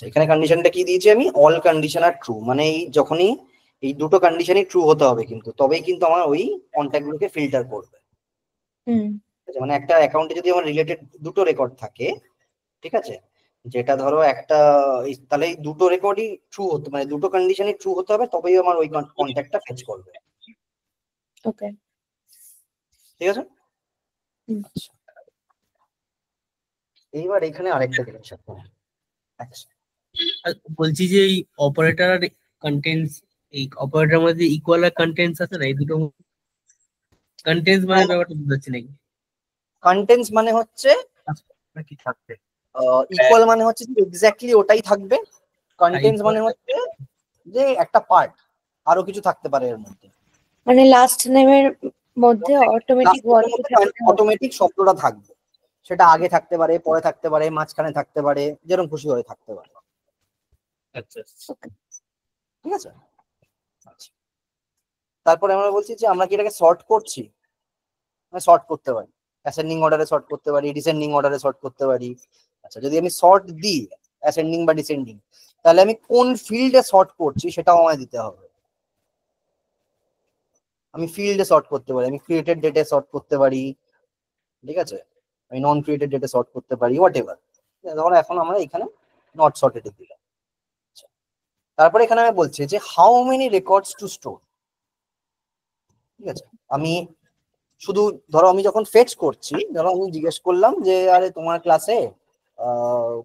এখানে কন্ডিশনটা কি দিয়েছি আমি? অল কন্ডিশন আর ট্রু, মানে এই যখনই এই দুটো কন্ডিশনই ট্রু হতে হবে কিন্তু তবেই কিন্তু আমার ওই কন্ট্যাক্ট গুলোকে ফিল্টার করবে। মানে একটা অ্যাকাউন্টে যদি আমার রিলেটেড দুটো রেকর্ড থাকে, ঠিক আছে, যেটা ধরো একটা তাহলে এই দুটো রেকর্ডই ট্রু হতে মানে দুটো কন্ডিশনই ট্রু হতে হবে তবেই আমার ওই কন্ট্যাক্টটা ফেচ করবে। ওকে, ঠিক আছে। এইবার এখানে আরেকটা জিনিস আছে। বলছি যে এই অপারেটর আর কন্টেন্টস, এই অপারেটরের মধ্যে ইকুয়াল আর কন্টেন্টস আছে না, এই দুটো কন্টেন্টস মানে ব্যাপারটা বুঝতে নাকি? কন্টেন্টস মানে হচ্ছে কি থাকবে, ইকুয়াল মানে হচ্ছে এক্স্যাক্টলি ওটাই থাকবে। কন্টেন্টস মানে হচ্ছে যে একটা পার্ট, আরো কিছু থাকতে পারে এর মধ্যে। মানে লাস্ট নেমের মধ্যে অটোমেটিক অটোমেটিক শব্দটা থাকবে, সেটা আগে থাকতে পারে, পরে থাকতে পারে, মাঝখানে থাকতে পারে, যেরকম খুশি হয়ে থাকতে পারে। আচ্ছা ঠিক আছে। আচ্ছা, তারপরে আমরা বলছি যে আমরা কি এটাকে সর্ট করছি, সর্ট করতে পারি, অ্যাসেন্ডিং অর্ডারে সর্ট করতে পারি, ডিসেন্ডিং অর্ডারে সর্ট করতে পারি। আচ্ছা, যদি আমি সর্ট দিই অ্যাসেন্ডিং বা ডিসেন্ডিং, তাহলে আমি কোন ফিল্ডে সর্ট করছি সেটাও আমায় দিতে হবে। আমি ফিল্ডে সর্ট করতে পারি, আমি ক্রিয়েটেড ডেটে সর্ট করতে পারি, ঠিক আছে, আমি নন ক্রিয়েটেড ডেটে সর্ট করতে পারি, হোয়াট এভার। ধরো এখন আমরা এখানে নট সর্টেড দিলাম। তারপরে এখানে আমি বলছি যে how many records two store. ঠিক আছে, আমি শুধু ধরো আমি যখন ফেচ করছি, ধরো আমি জিজ্ঞেস করলাম যে আরে তোমার ক্লাসে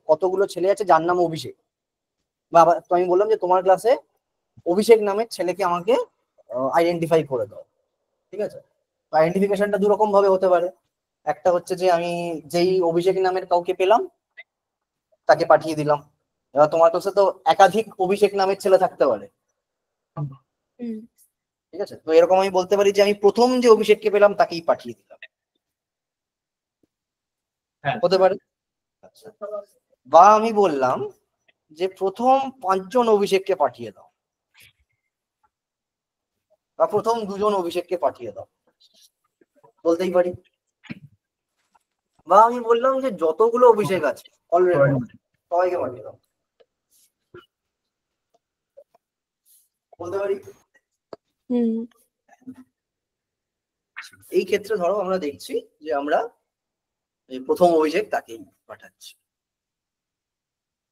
কতগুলো ছেলে আছে যার নাম অভিষেক, বা তো আমি বললাম যে তোমার ক্লাসে অভিষেক নামের ছেলেকে আমাকে আইডেন্টিফাই করে দাও। ঠিক আছে, আইডেন্টিফিকেশনটা দু রকম ভাবে হতে পারে। একটা হচ্ছে যে আমি যেই অভিষেক নামের কাউকে পেলাম তাকে পাঠিয়ে দিলাম। এবার তোমার কাছে তো একাধিক অভিষেক নামের ছেলে থাকতে পারে, হুম ঠিক আছে? তো এরকম আমি বলতে পারি যে আমি প্রথম যে অভিষেককে পেলাম তাকেই পাঠিয়ে দিলাম, হ্যাঁ। হতে পারে। আচ্ছা, বা আমি বললাম যে প্রথম 5 জন অভিষেককে পাঠিয়ে দাও, বা প্রথম 2 জন অভিষেককে পাঠিয়ে দাও, বলতেই পারি। বা আমি বললাম যে যতগুলো অভিষেক আছে অলরেডি সবাইকে পাঠিয়ে দাও, বলতে পারি। হুম এই ক্ষেত্রে ধরো আমরা দেখছি যে আমরা এই প্রথম অভিষেক তাকেই পাঠাচ্ছি।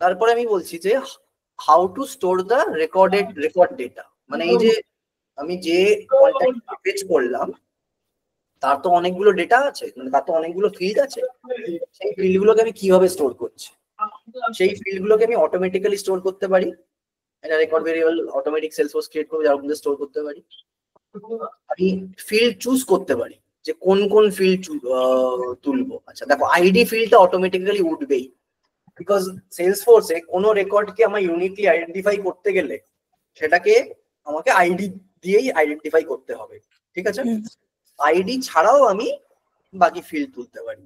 তারপরে আমি বলছি যে how to store the record data, মানে এই যে আমি যে কন্ট্যাক্ট পেজ করলাম তার তো অনেকগুলো ডেটা আছে, মানে তার তো অনেকগুলো ফিল্ড আছে। সেই ফিল্ড গুলোকে আমি কিভাবে স্টোর করছি? সেই ফিল্ড গুলোকে আমি অটোমেটিক্যালি স্টোর করতে পারি। একটা record variable automatic Salesforce create করবে যার মধ্যে স্টোর করতে পারি। আমি ফিল্ড চুজ করতে পারি যে কোন কোন ফিল্ড তুলবো। আচ্ছা দেখো, আইডি ফিল্ডটা অটোমেটিক্যালি উঠবেই, বিকজ সেলসফোর্সে কোনো রেকর্ডকে আমার ইউনিকলি আইডেন্টিফাই করতে গেলে সেটাকে আমাকে আইডি দিয়েই আইডেন্টিফাই করতে হবে, ঠিক আছে? হুম। আইডি ছাড়াও আমি বাকি ফিল্ড তুলতে পারি।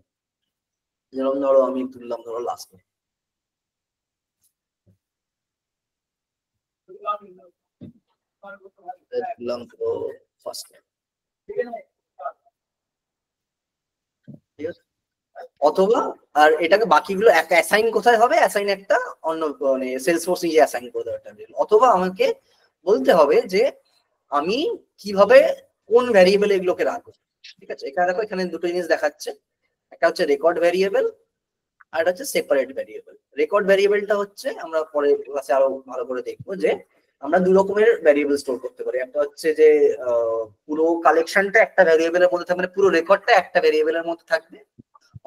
যেরকম ধরো আমি তুললাম ধরো লাস্ট নেম, তুললাম ধরো ফার্স্ট নেম, ঠিক আছে? অথবা আর এটাকে বাকিগুলো অ্যাসাইন কোথায় হবে? অ্যাসাইন একটা অন্য মানে সেলসফোর্স নিজে অ্যাসাইন করে দেবে একটা ভেরিয়েবল। অথবা আমাকে বলতে হবে যে আমি কিভাবে কোন ভ্যারিয়েবল এগুলোকে রাখবো, ঠিক আছে? এখানে দেখো, এখানে দুটো জিনিস দেখাচ্ছে, একটা হচ্ছে রেকর্ড ভ্যারিয়েবল আর একটা হচ্ছে সেপারেট ভ্যারিয়েবল। রেকর্ড ভ্যারিয়েবলটা হচ্ছে আমরা পরে ক্লাসে আরো ভালো করে দেখবো যে আমরা 2 রকমের ভ্যারিয়েবল স্টোর করতে পারি। একটা হচ্ছে যে পুরো কালেকশনটা একটা ভ্যারিয়েবলের মধ্যে থাকবে, মানে পুরো রেকর্ডটা একটা ভ্যারিয়েবলের মধ্যে থাকবে,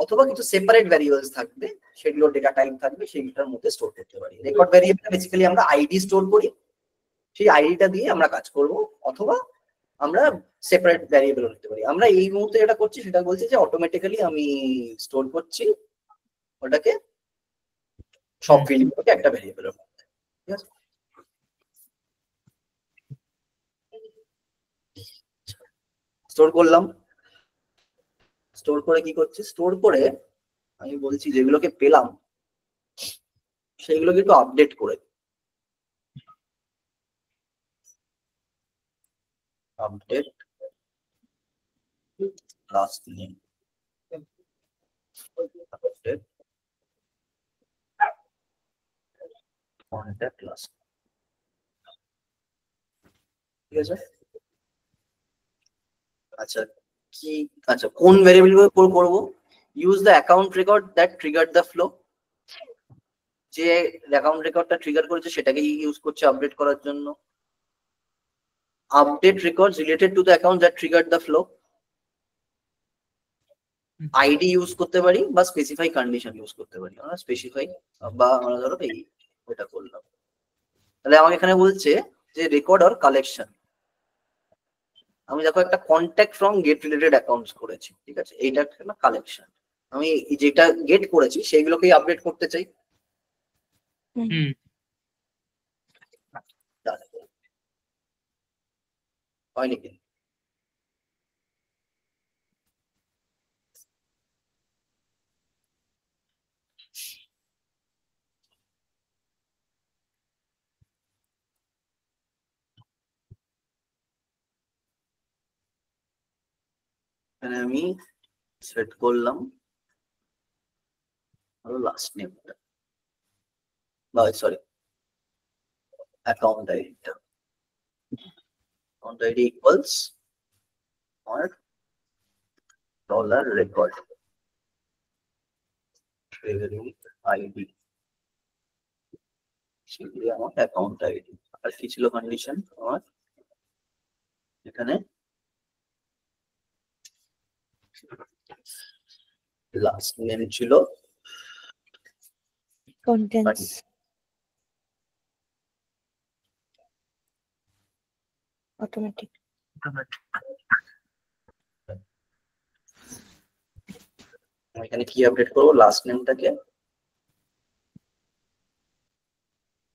অথবা কিছু সেপারেট ভ্যারিয়েবলস থাকবে, সেগুলো ডেটা টাইপ থাকবে, সেইটার মধ্যে স্টোর করতে পারি। রেকর্ড ভ্যারিয়েবল বেসিক্যালি আমরা আইডি স্টোর করি, সেই আইডিটা দিয়ে আমরা কাজ করব, অথবা আমরা সেপারেট ভ্যারিয়েবল নিতে পারি। আমরা এই মুহূর্তে যেটা করছি সেটা বলছি যে অটোমেটিক্যালি আমি স্টোর করছি ওটাকে সব ফিল্ডগুলোকে একটা ভ্যারিয়েবলের মধ্যে, ঠিক আছে? স্টোর করলাম, স্টোর করে কি করছি? স্টোর করে আমি বলছি যেগুলোকে পেলাম সেইগুলোকে একটু আপডেট করে update last name, update contact last, ঠিক আছে? আচ্ছা কি, আচ্ছা কোন ভ্যারিয়েবল করব? Use the account record that trigger the flow, যে অ্যাকাউন্ট রেকর্ডটা ট্রিগার করেছে সেটাকেই ইউজ করছে আপডেট করার জন্য। Update records related to the account that trigger the flow, ID use করতে পারি বা স্পেসিফাই কন্ডিশন ইউজ করতে পারি। আমরা স্পেসিফাই বা আমরা ধরো এই এটা করলাম, তাহলে আমাকে এখানে বলছে যে রেকর্ড অর কালেকশন। আমি দেখো একটা contact from get related accounts করেছি, ঠিক আছে? এইটা একটা কালেকশন, আমি যেটা গেট করেছি সেইগুলোকেই আপডেট করতে চাই। হুম হয় নাকি? এখানে আমি সেট করলাম লাস্ট নেমটা, বা সরি অ্যাকাউন্ট আইডিটা, অ্যাকাউন্ট আইডি ইকুয়ালস আমার ডলার রেকর্ড আইডি, সেগুলি আমার অ্যাকাউন্ট আইডি। আর কি ছিল কন্ডিশন আমার এখানে? লাস্ট নেম ছিল কন্টেন্টস অটোমেটিক। এখানে কি আপডেট করবো, লাস্ট নেমটাকে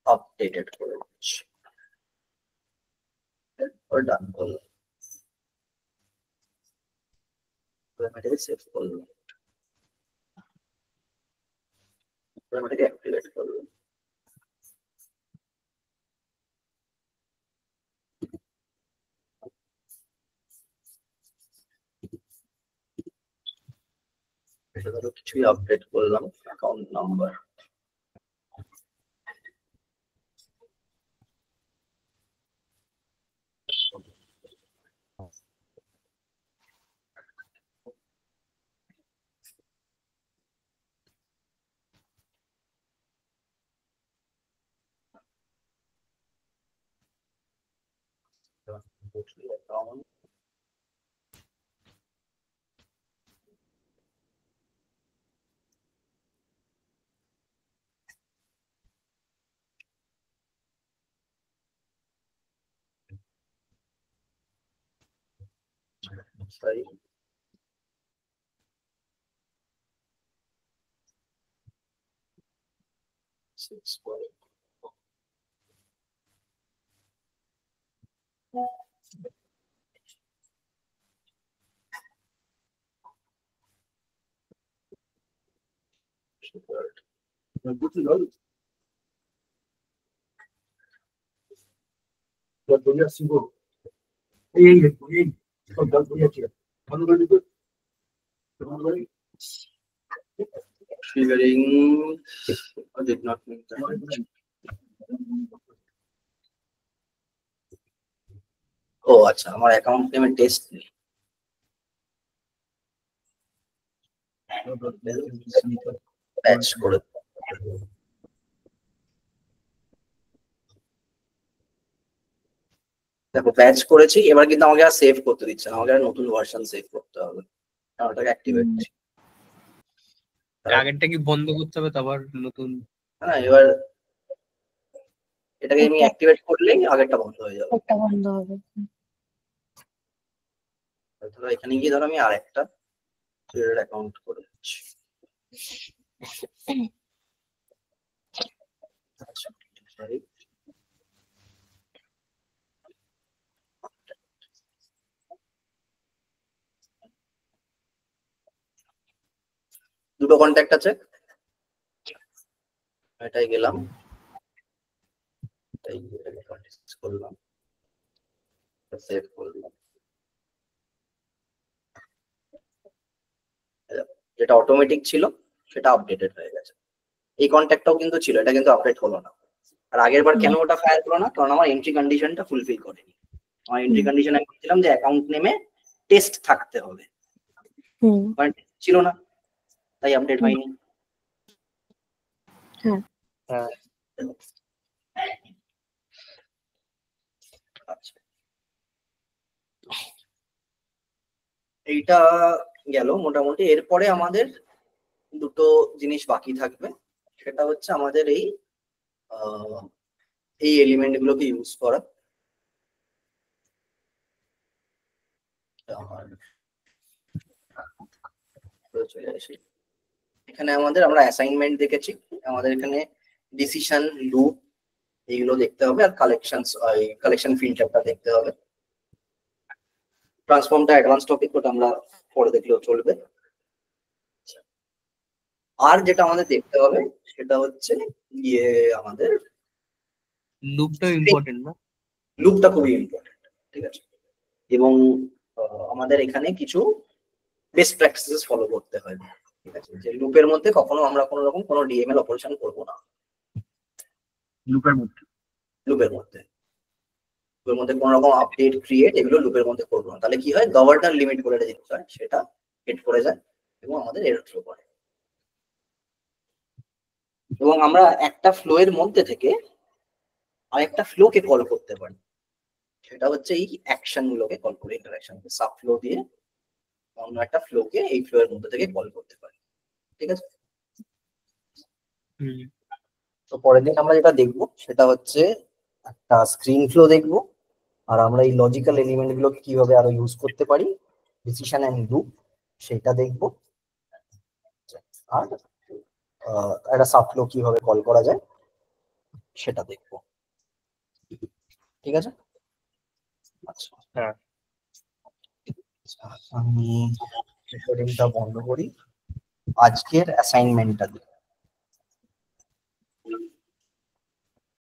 আপডেটেড করে দিচ্ছি, ডান করলাম, সেভ করলাম, এটাকে অ্যাক্টিভেট করলাম। এটা ধরো কিছুই আপডেট করলাম, account number account Sai six triggering did not make that. ও আচ্ছা, আমার অ্যাকাউন্ট নেমে টেস্ট নেই, ব্যাচ করে দেখো ব্যাচ করেছি। এবার কিন্তু আমাকে আর সেভ করতে দিচ্ছে না, আমাকে আর নতুন ভার্সন সেভ করতে হবে, ওটাকে অ্যাক্টিভেট। আগেরটা কি বন্ধ করতে হবে তারপর নতুন? হ্যাঁ, এবার এটাকে আমি অ্যাক্টিভেট করলেই আগেরটা বন্ধ হয়ে যাবে। একটা বন্ধ হবে। ধরো এখানে গিয়ে ধরো আমি আরেকটা অ্যাকাউন্ট করে দিচ্ছি। সরি, দুটো কন্ট্যাক্ট আছে, এটাই গেলাম, এটাই করলাম, সেভ করলাম। যেটা অটোমেটিক ছিল সেটা আপডেটেড হয়ে গেছে। এই কন্ট্যাক্টটাও কিন্তু ছিল, এটা কিন্তু আপডেট হলো না। আর আগের বার কেন ওটা ফায়ার হলো না, কারণ আমার এন্ট্রি কন্ডিশনটা ফুলফিল করেনি। আমার এন্ট্রি কন্ডিশন আমি বলছিলাম যে অ্যাকাউন্ট নেমে টেস্ট থাকতে হবে, ছিল না, তাই আপডেট হয়নি। আচ্ছা, এইটা গেল মোটামুটি। এরপরে আমাদের দুটো জিনিস বাকি থাকবে, সেটা হচ্ছে আমাদের এই এলিমেন্ট গুলোকে ইউজ করা। চলে আসি, এখানে আমাদের আমরা অ্যাসাইনমেন্ট দেখেছি, আমাদের এখানে ডিসিশন লুপ এইগুলো দেখতে হবে, আর কালেকশন ফিল্টারটা দেখতে হবে। ট্রান্সফর্মটা অ্যাডভান্স টপিক, ওটা আমরা পরে দেখলেও চলবে। আর যেটা আমাদের দেখতে হবে সেটা হচ্ছে আমাদের লুপটা ইম্পর্টেন্ট না? লুপটা খুবই ইম্পর্টেন্ট, ঠিক আছে। এবং আমাদের এখানে কিছু বেস্ট প্র্যাকটিসেস ফলো করতে হয়, ঠিক আছে। যে লুপের মধ্যে কখনো আমরা কোনো রকম কোনো ডিএমএল অপারেশন করব না। লুপের মধ্যে কোনো রকম আপডেট ক্রিয়েট এগুলো লুপের মধ্যে করবো না, তাহলে কি হয়, গভর্নর লিমিট বলে একটা জিনিস হয়, সেটা হিট করে যায় এবং আমাদের এরর থ্রো করে। এবং আমরা একটা ফ্লো এর মধ্যে থেকে আরেকটা ফ্লোকে কল করতে পারি, সেটা হচ্ছে এই অ্যাকশন গুলোকে কল করে, ইন্টারঅ্যাকশন সাব ফ্লো দিয়ে অন্য একটা ফ্লোকে এই ফ্লো এর মধ্যে থেকে কল করতে পারি, ঠিক আছে। তো পরের দিন আমরা যেটা দেখবো সেটা হচ্ছে একটা স্ক্রিন ফ্লো দেখবো, আর আমরা এই লজিক্যাল এলিমেন্ট গুলোকে কিভাবে আরো ইউজ করতে পারি, ডিসিশন এন্ড লুপ, সেটা দেখবো। আর একটা সাবফ্লো কিভাবে কল করা যায় সেটা দেখবো। ঠিক আছে? আচ্ছা, হ্যাঁ। আমি রেকর্ডিংটা বন্ধ করি, আজকের অ্যাসাইনমেন্টটা দিই।